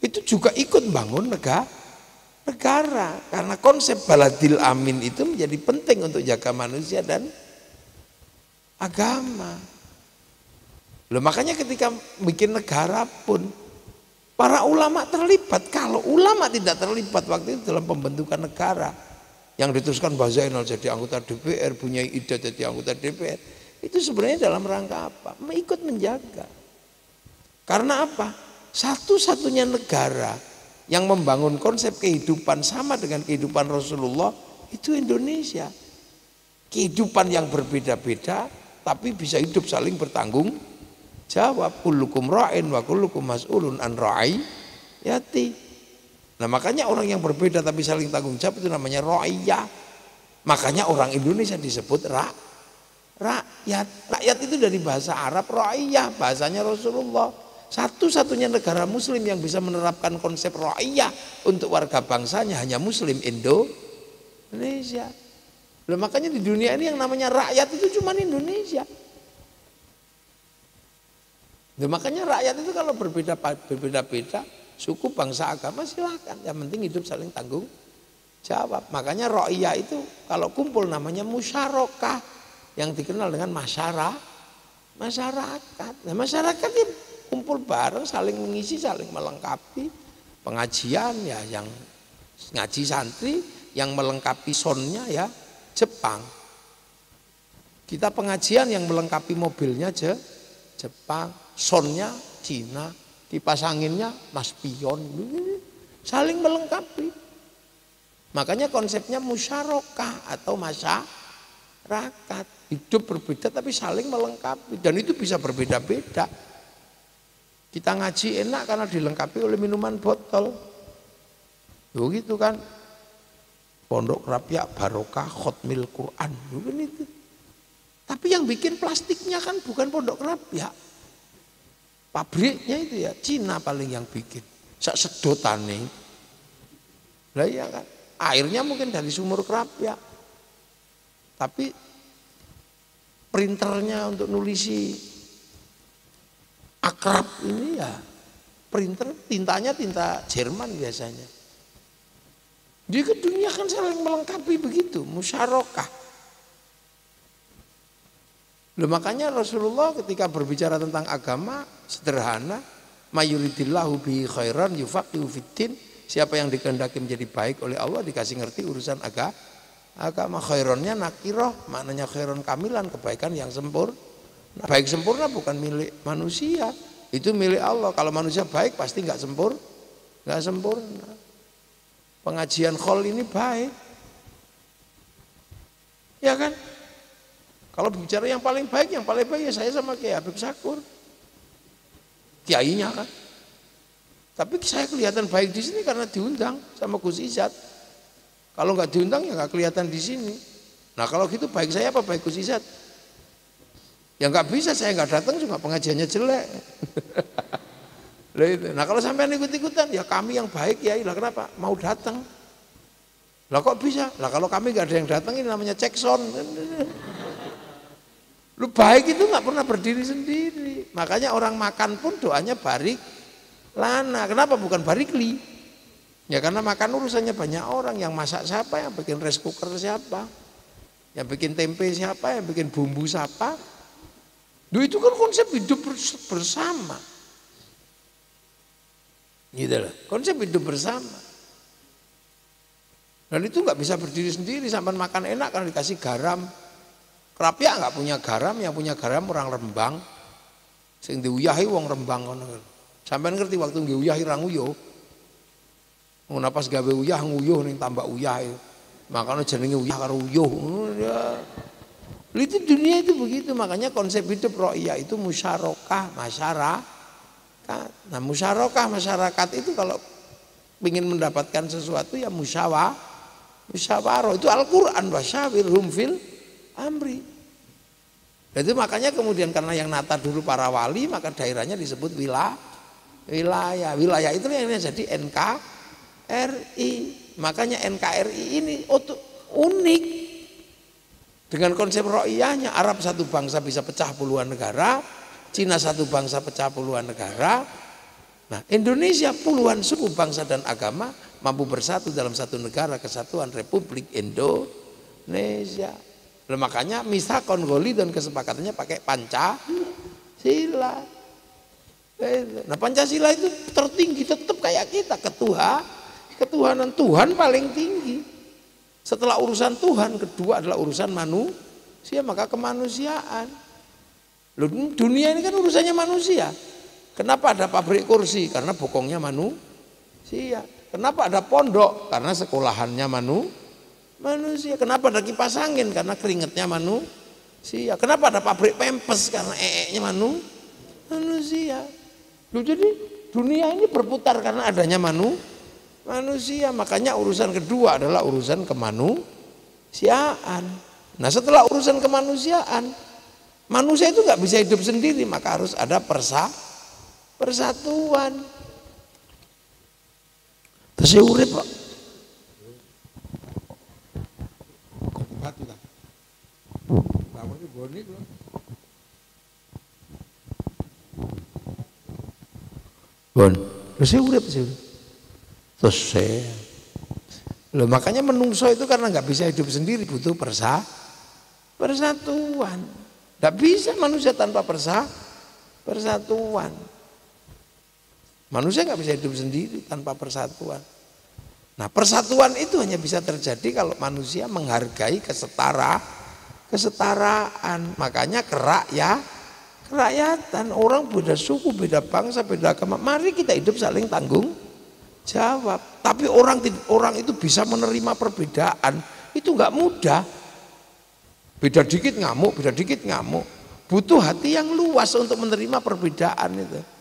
itu juga ikut bangun negara, karena konsep baladil amin itu menjadi penting untuk jaga manusia dan agama. Loh, makanya ketika bikin negara pun para ulama terlibat. Kalau ulama tidak terlibat waktu itu dalam pembentukan negara, yang diteruskan Mbah Zainal jadi anggota DPR, punya ide jadi anggota DPR, itu sebenarnya dalam rangka apa? Ikut menjaga. Karena apa? Satu-satunya negara yang membangun konsep kehidupan sama dengan kehidupan Rasulullah itu Indonesia. Kehidupan yang berbeda-beda tapi bisa hidup saling bertanggung jawab. Kullukum ra'in wa kullukum mas'ulun an ra'iyati. Nah, makanya orang yang berbeda tapi saling tanggung jawab itu namanya ra'iyah. Makanya orang Indonesia disebut rakyat. Rakyat itu dari bahasa Arab ra'iyah, bahasanya Rasulullah. Satu-satunya negara muslim yang bisa menerapkan konsep ra'iyah untuk warga bangsanya hanya muslim Indonesia. Loh, makanya di dunia ini yang namanya rakyat itu cuma Indonesia. Loh, makanya rakyat itu kalau berbeda-beda suku, bangsa, agama silakan. Yang penting hidup saling tanggung jawab. Makanya ra'iyah itu kalau kumpul namanya musyarakah, yang dikenal dengan masyarakat. Nah, masyarakat ya kumpul bareng, saling mengisi, saling melengkapi. Pengajian ya yang ngaji santri, yang melengkapi sonnya ya Jepang. Kita pengajian yang melengkapi mobilnya Jepang, sonnya Cina, kipas anginnya Mas Pion, saling melengkapi. Makanya konsepnya musyarakah atau masyarakat, hidup berbeda tapi saling melengkapi, dan itu bisa berbeda-beda. Kita ngaji enak karena dilengkapi oleh minuman botol. Begitu kan. Pondok Rapiak Barokah Khotmil Quran. Bukan itu. Tapi yang bikin plastiknya kan bukan Pondok Rapiak. Pabriknya itu ya Cina paling yang bikin. Sak sedotane. Lah iya kan. Airnya mungkin dari sumur Rapiak. Tapi printernya untuk nulisi akrab ini ya printer, tintanya tinta Jerman biasanya. Di dunia kan saling melengkapi begitu, musyarakah. Loh, makanya Rasulullah ketika berbicara tentang agama sederhana, mayuridillahu bihi khairan yufaqihu fiddin. Siapa yang dikehendaki menjadi baik oleh Allah dikasih ngerti urusan agama. Khaironnya nakiroh, maknanya khairon kamilan, kebaikan yang sempurna. Baik sempurna bukan milik manusia, itu milik Allah. Kalau manusia baik pasti nggak sempurna. Pengajian khol ini baik, ya kan? Kalau bicara yang paling baik ya saya sama Kiai Habib Sakur, kiainya kan. Tapi saya kelihatan baik di sini karena diundang sama Gus Izat. Kalau nggak diundang ya nggak kelihatan di sini. Nah kalau gitu baik saya apa baik Gus Izat? Ya nggak bisa, saya nggak datang cuma pengajiannya jelek. Nah kalau sampai ikut-ikutan ya kami yang baik ya, lah kenapa? Mau datang? Lah kok bisa? Lah kalau kami nggak ada yang datang ini namanya cekson. Lu baik itu nggak pernah berdiri sendiri. Makanya orang makan pun doanya barik lana. Kenapa bukan barikli? Ya karena makan urusannya banyak orang. Yang masak siapa? Yang bikin rice cooker siapa? Yang bikin tempe siapa? Yang bikin bumbu siapa? Itu kan konsep hidup bersama. Gitu loh, konsep hidup bersama. Dan itu nggak bisa berdiri sendiri, sampai makan enak karena dikasih garam. Rapiak nggak punya garam, yang punya garam orang Rembang. Sing diuyahi wong Rembang ngono. Sampeyan ngerti waktu ngiuyahi ra nguyuh. Ngono pas gawe uyah nguyuh ning tambak uyah. Makanya jenenge uyah karo uyuh. Ya. Itu dunia itu begitu, makanya konsep hidup ra'iyah itu musyarakah masyarakat. Nah musyarakah masyarakat itu kalau ingin mendapatkan sesuatu ya musyawarah. Itu Al-Qur'an, wasyawirhum fil amri. Itu makanya kemudian karena yang nata dulu para wali, maka daerahnya disebut wilayah. Wilayah itu yang jadi NKRI. Makanya NKRI ini unik. Dengan konsep ro'iyahnya, Arab satu bangsa bisa pecah puluhan negara, Cina satu bangsa pecah puluhan negara. Nah, Indonesia puluhan suku, bangsa dan agama mampu bersatu dalam satu negara kesatuan Republik Indonesia. Nah, makanya mitsaqon ghalidhon, kesepakatannya pakai Pancasila. Nah, Pancasila itu tertinggi, tetap kayak kita, ketuhanan Tuhan paling tinggi. Setelah urusan Tuhan, kedua adalah urusan manusia, maka kemanusiaan. Loh, dunia ini kan urusannya manusia. Kenapa ada pabrik kursi? Karena bokongnya manusia. Kenapa ada pondok? Karena sekolahannya manusia. Kenapa ada kipas angin? Karena keringetnya manusia. Kenapa ada pabrik pempes? Karena nya manusia. Loh, jadi dunia ini berputar karena adanya manusia. Makanya urusan kedua adalah urusan kemanusiaan. Nah, setelah urusan kemanusiaan, manusia itu nggak bisa hidup sendiri, maka harus ada persatuan. Terus urip Pak. Bon, terus urip sih. Terus loh, makanya menungso itu karena nggak bisa hidup sendiri butuh persatuan. Nggak bisa manusia tanpa persatuan. Manusia nggak bisa hidup sendiri tanpa persatuan. Nah, persatuan itu hanya bisa terjadi kalau manusia menghargai kesetaraan. Makanya kerakyatan, orang beda suku, beda bangsa, beda agama. Mari kita hidup saling tanggung jawab. Tapi orang itu bisa menerima perbedaan itu nggak mudah. Beda dikit ngamuk. Butuh hati yang luas untuk menerima perbedaan itu.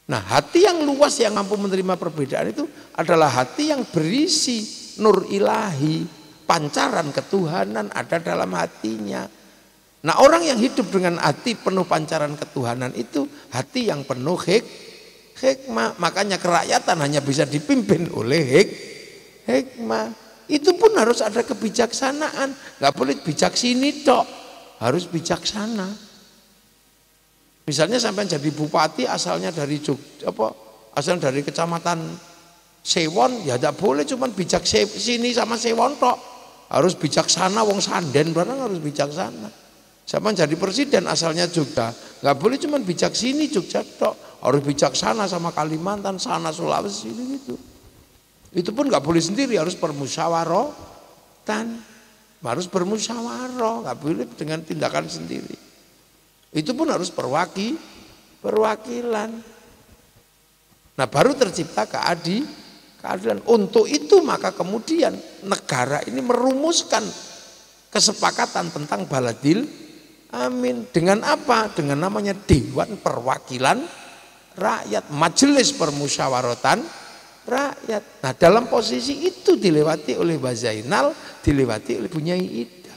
Nah, hati yang luas yang mampu menerima perbedaan itu adalah hati yang berisi nur ilahi, pancaran ketuhanan ada dalam hatinya. Nah, orang yang hidup dengan hati penuh pancaran ketuhanan itu hati yang penuh hikmah. Makanya kerakyatan hanya bisa dipimpin oleh hikmah. Itu pun harus ada kebijaksanaan. Nggak boleh bijak sini tok, harus bijaksana. Misalnya sampai jadi bupati asalnya dari asal dari kecamatan Sewon, ya tidak boleh cuman bijak sini sama Sewon tok. Harus bijaksana, wong Sanden barang harus bijaksana. Sama jadi presiden asalnya Jogja, nggak boleh cuman bijak sini Jogja tok. Harus bijaksana sama Kalimantan, sana Sulawesi gitu. Itu pun nggak boleh sendiri, harus permusyawaratan, harus bermusyawarah, nggak boleh dengan tindakan sendiri. Itu pun harus perwakilan. Nah, baru tercipta keadilan. Untuk itu maka kemudian negara ini merumuskan kesepakatan tentang baladil amin. Dengan apa? Dengan namanya Dewan Perwakilan Rakyat, Majelis Permusyawaratan Rakyat. Nah, dalam posisi itu dilewati oleh Mbak Zainal, dilewati oleh Bu Nyai Ida.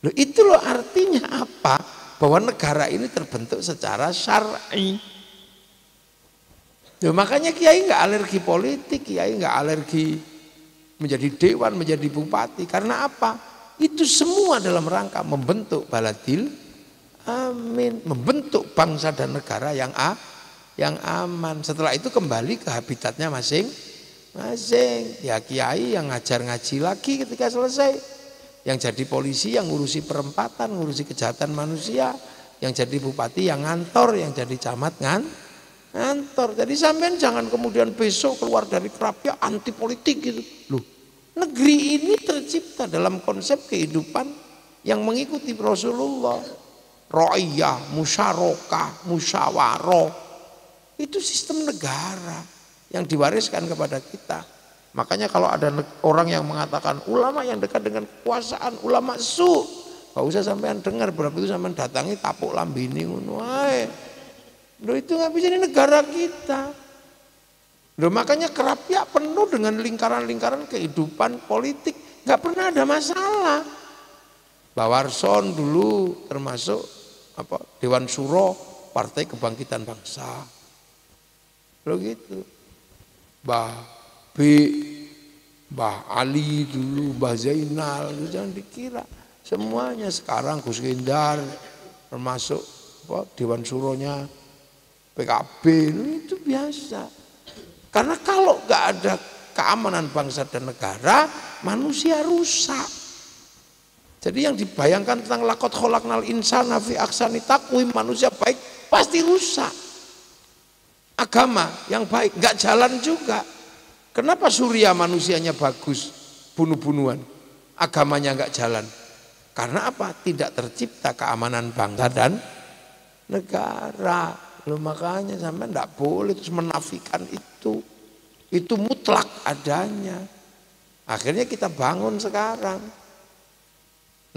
Loh, itu loh artinya apa? Bahwa negara ini terbentuk secara syar'i. Loh, makanya Kiai nggak alergi politik, Kiai nggak alergi menjadi dewan, menjadi bupati. Karena apa? Itu semua dalam rangka membentuk baladil amin, membentuk bangsa dan negara yang aman. Setelah itu kembali ke habitatnya masing-masing. Ya kiai yang ngajar ngaji lagi ketika selesai, yang jadi polisi yang ngurusi perempatan, ngurusi kejahatan manusia, yang jadi bupati yang ngantor, yang jadi camat ngantor. Jadi sampean jangan kemudian besok keluar dari kerapia anti politik gitu. Loh, negeri ini tercipta dalam konsep kehidupan yang mengikuti Rasulullah. Ro'iyah, musyarakah, musyawarah. Itu sistem negara yang diwariskan kepada kita. Makanya kalau ada orang yang mengatakan ulama yang dekat dengan kekuasaan, ulama su, gak usah sampean dengar, berapa itu sampean datangi tapuk lambini ngono ae. Loh, itu nggak bisa, di negara kita. Loh, makanya Kerapia penuh dengan lingkaran-lingkaran kehidupan politik, nggak pernah ada masalah. Pak Warson dulu termasuk Dewan Suro Partai Kebangkitan Bangsa. Loh gitu. Mbah B, Mbah Ali dulu, Mbah Zainal, itu jangan dikira. Semuanya sekarang Gus Gendar termasuk Dewan Suronya PKB, itu biasa. Karena kalau nggak ada keamanan bangsa dan negara, manusia rusak. Jadi yang dibayangkan tentang laqad khalaqnal insana fi ahsani taqwim, manusia baik pasti rusak. Agama yang baik nggak jalan juga. Kenapa Surya manusianya bagus, bunuh-bunuhan, agamanya nggak jalan? Karena apa? Tidak tercipta keamanan bangsa dan negara. Loh, makanya sampai tidak boleh terus menafikan itu. Itu mutlak adanya. Akhirnya kita bangun sekarang.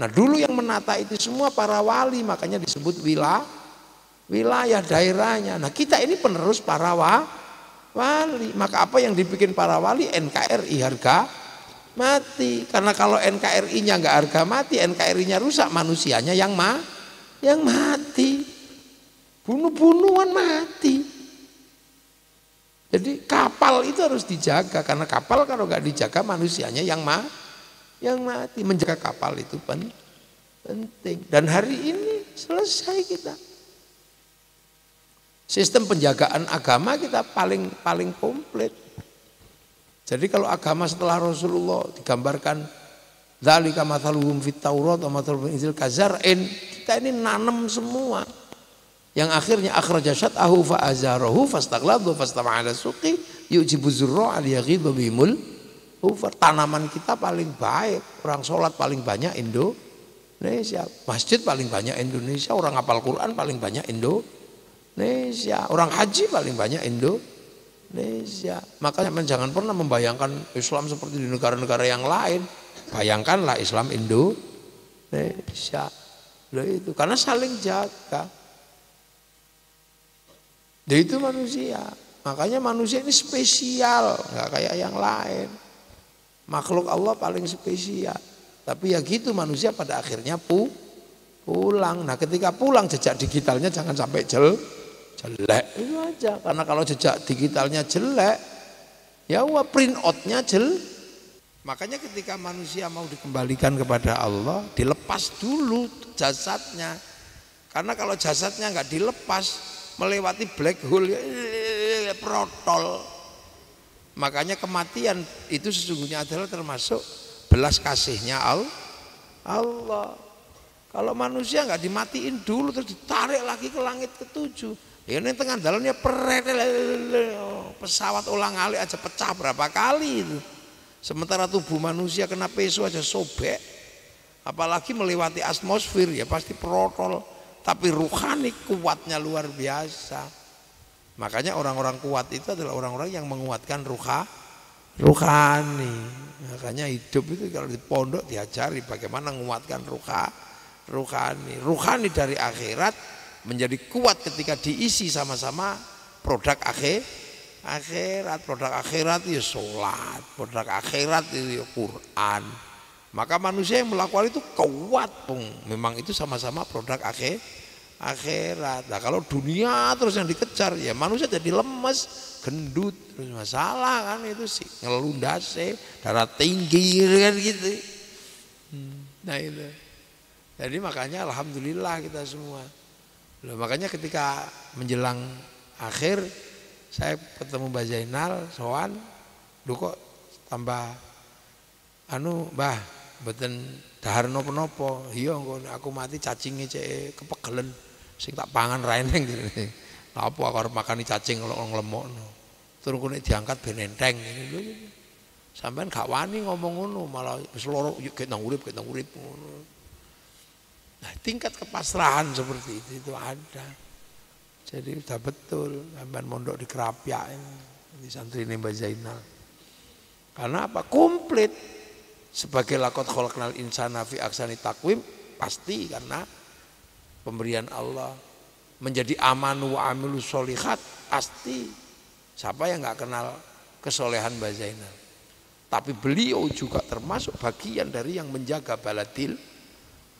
Nah, dulu yang menata itu semua para wali, makanya disebut wilayah daerahnya. Nah, kita ini penerus para wali. Maka apa yang dibikin para wali? NKRI harga mati. Karena kalau NKRI-nya nggak harga mati, NKRI-nya rusak, manusianya yang mati. Bunuh-bunuhan mati. Jadi kapal itu harus dijaga, karena kapal kalau nggak dijaga manusianya yang mati. Menjaga kapal itu penting. Dan hari ini selesai kita. Sistem penjagaan agama kita paling komplit. Jadi kalau agama setelah Rasulullah digambarkan dzalika mathaluhum fit Taurat wa mathaluhum fil Injil kazar'in, kita ini nanam semua. Yang akhirnya akhraja syat'ahu fa azarahu fastaghladu fastama'a 'ala suqi yujibu zurra' al-yaghidha bihimul hufar. Tanaman kita paling baik, orang sholat paling banyak Indonesia, masjid paling banyak Indonesia, orang hafal Quran paling banyak Indonesia, orang haji paling banyak Indonesia. Makanya jangan pernah membayangkan Islam seperti di negara-negara yang lain. Bayangkanlah Islam Indonesia. Loh itu karena saling jaga. Dia itu manusia, makanya manusia ini spesial, nggak kayak yang lain. Makhluk Allah paling spesial. Tapi ya gitu, manusia pada akhirnya pulang. Nah, ketika pulang jejak digitalnya jangan sampai jelek itu aja. Karena kalau jejak digitalnya jelek, ya print outnya jelek. Makanya ketika manusia mau dikembalikan kepada Allah, dilepas dulu jasadnya. Karena kalau jasadnya nggak dilepas, melewati black hole, protol. Makanya kematian itu sesungguhnya adalah termasuk belas kasihnya Allah. Kalau manusia nggak dimatiin dulu terus ditarik lagi ke langit ketujuh, ya ini tengah dalamnya pesawat ulang-alik aja pecah berapa kali itu. Sementara tubuh manusia kena peso aja sobek, apalagi melewati atmosfer, ya pasti protol. Tapi ruhani kuatnya luar biasa. Makanya orang-orang kuat itu adalah orang-orang yang menguatkan ruhani. Makanya hidup itu kalau di pondok diajari bagaimana menguatkan ruhani. Ruhani dari akhirat menjadi kuat ketika diisi sama-sama produk akhirat. Produk akhirat itu sholat, produk akhirat itu Quran. Maka manusia yang melakukan itu kuat, memang itu sama-sama produk akhirat. Nah, kalau dunia terus yang dikejar, ya manusia jadi lemes, gendut, terus masalah kan itu sih, ngelundase, darah tinggi kan gitu. Nah itu. Jadi makanya alhamdulillah kita semua. Loh, makanya ketika menjelang akhir saya ketemu Mbak Zainal, sowan, lu kok tambah Mbah, mboten dahar napa-napa. Iya engko aku mati cacinge cek kepegelen sing tak pangan ra eneng ngene. Lha apa aku arep makani cacing kok nglemokno. Terus kok nek diangkat ben enteng ngene lho. Sampeyan gak wani ngomong ngono, malah wis loro get nang urip ngono. Nah, tingkat kepasrahan seperti itu ada. Jadi sudah betul sampeyan mondok di Kerapia ini, di santri Mbak Zainal. Karena apa? Komplit. Sebagai laqad khalaqnal insana fi ahsani taqwim, pasti karena pemberian Allah. Menjadi amanu wa amilus sholihat, pasti. Siapa yang nggak kenal kesolehan Mbah Zainal. Tapi beliau juga termasuk bagian dari yang menjaga baladil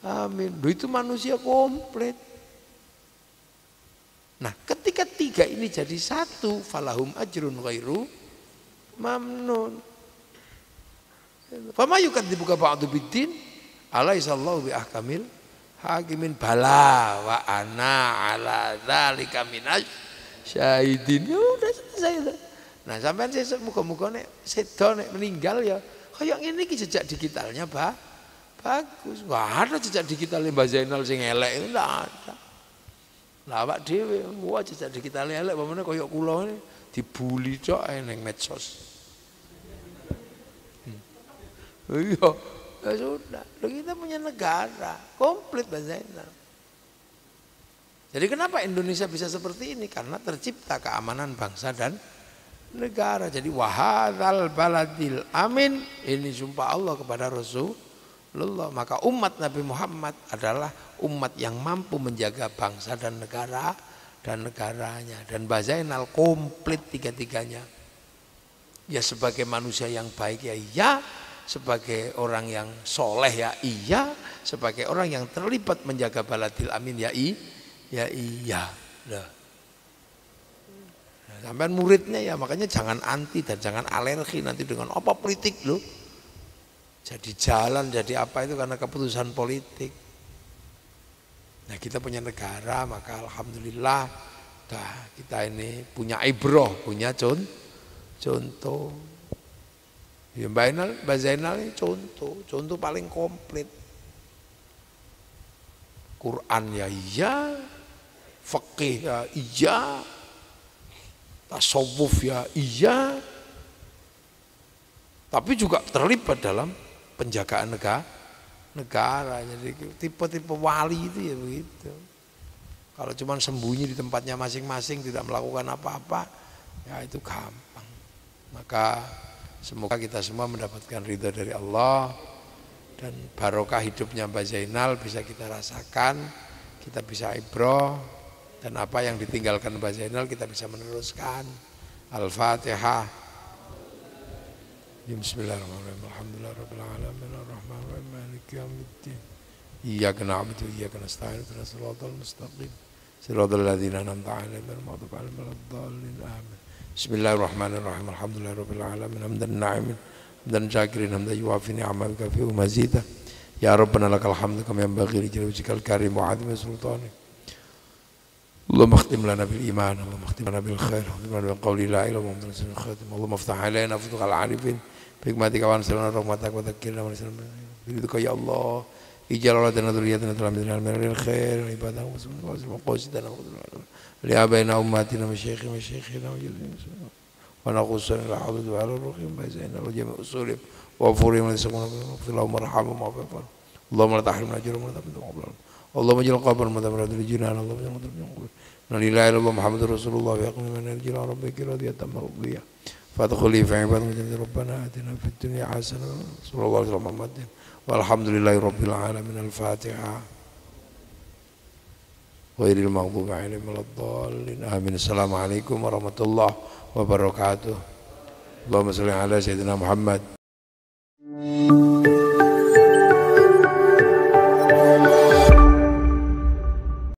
amin. Itu manusia komplit. Nah, ketika tiga ini jadi satu, falahum ajrun ghairu mamnun. Fama yukadzibuka ba'du biddin alaihissallahu bi ahkamil hakimin bala wa ana ala dzalika minasy syahidin. Ya udah selesai. Nah, sampean sesuk muga-muga nek sedo nek meninggal ya kaya ngene iki jejak digitalnya, bagus. Enggak ada jejak digital Mbah Zainal sing elek, enggak ada. Lah awak dhewe wah jejak digital elek pamane kaya kula dibuli tok ning medsos. Iya, ya sudah. Kita punya negara komplit Mbah Zainal. Jadi kenapa Indonesia bisa seperti ini? Karena tercipta keamanan bangsa dan negara. Jadi wahadzal baladil amin, ini sumpah Allah kepada Rasulullah. Maka umat Nabi Muhammad adalah umat yang mampu menjaga bangsa dan negara dan negaranya. Dan Mbah Zainal komplit tiga-tiganya. Ya sebagai manusia yang baik ya iya, sebagai orang yang soleh ya iya, sebagai orang yang terlibat menjaga baladil amin ya iya. Nah, sampai muridnya ya makanya jangan anti dan jangan alergi nanti dengan apa politik loh. Jadi jalan jadi apa itu karena keputusan politik. Nah kita punya negara maka alhamdulillah kita ini punya ibroh, punya contoh. Ya Mbah Zainal ini contoh paling komplit. Quran ya iya, fikih ya iya, tasawuf ya iya, tapi juga terlibat dalam penjagaan negara. Jadi tipe-tipe wali itu ya begitu. Kalau cuma sembunyi di tempatnya masing-masing tidak melakukan apa-apa, ya itu gampang. Maka semoga kita semua mendapatkan ridha dari Allah dan barokah hidupnya Mbah Zainal bisa kita rasakan, kita bisa ibroh, dan apa yang ditinggalkan Mbah Zainal kita bisa meneruskan. Al-Fatihah. Bismillahirrahmanirrahim. Alhamdulillahirabbil alamin arrahmanir rahim maliki yaumiddin. Iyyaka na'budu wa iyyaka nasta'in ihdinas siratal mustaqim. Siratal ladzina an'amta 'alaihim ghairil maghdubi 'alaihim waladdallin. Amin. Bismillahirrahmanirrahim. Alhamdulillahirabbil alamin hamdan na'imin hamdan syakirin hamdan yuwafi ni'amahu kafi'u mazida. Ya Rabbana lakal hamdu kama yanbaghi li jalali wajhikal karim wa 'azimi sultanik. اللهم اختم لنا بالإيمان، اللهم اختم لنا بالخير، اختم لنا بالقول لا إله إلا أنت الخاتم، اللهم افتح علينا فتوح العارفين بحكمتك وانصرنا رحمتك وذكرنا ونسلنا برضاك يا الله. اجعل أولادنا ذريتنا تلامذنا من الخير والعبادة وقوسنا لآبائنا وأمهاتنا مشايخنا ونقص إلى حضرة وعلى الرحيم بأزائنا وجميع أصولهم وأفورهم ونسقنا واغفر لهم وارحمهم واغفر لهم. اللهم لا تحرمنا أجرهم ولا تحرمنا اللهم اجعل قبر مدمرة للجنان. اللهم اجعل قبر لا إله إلا الله محمد رسول الله يقوم من الجنة ربك راضية مرضية فادخلي في عبادك ربنا آتنا في الدنيا حسنة صلى الله عليه وسلم والحمد لله رب العالمين. الفاتحة. غير المغضوب عليهم ولا الضالين آمين. السلام عليكم ورحمة الله وبركاته. اللهم صل على سيدنا محمد.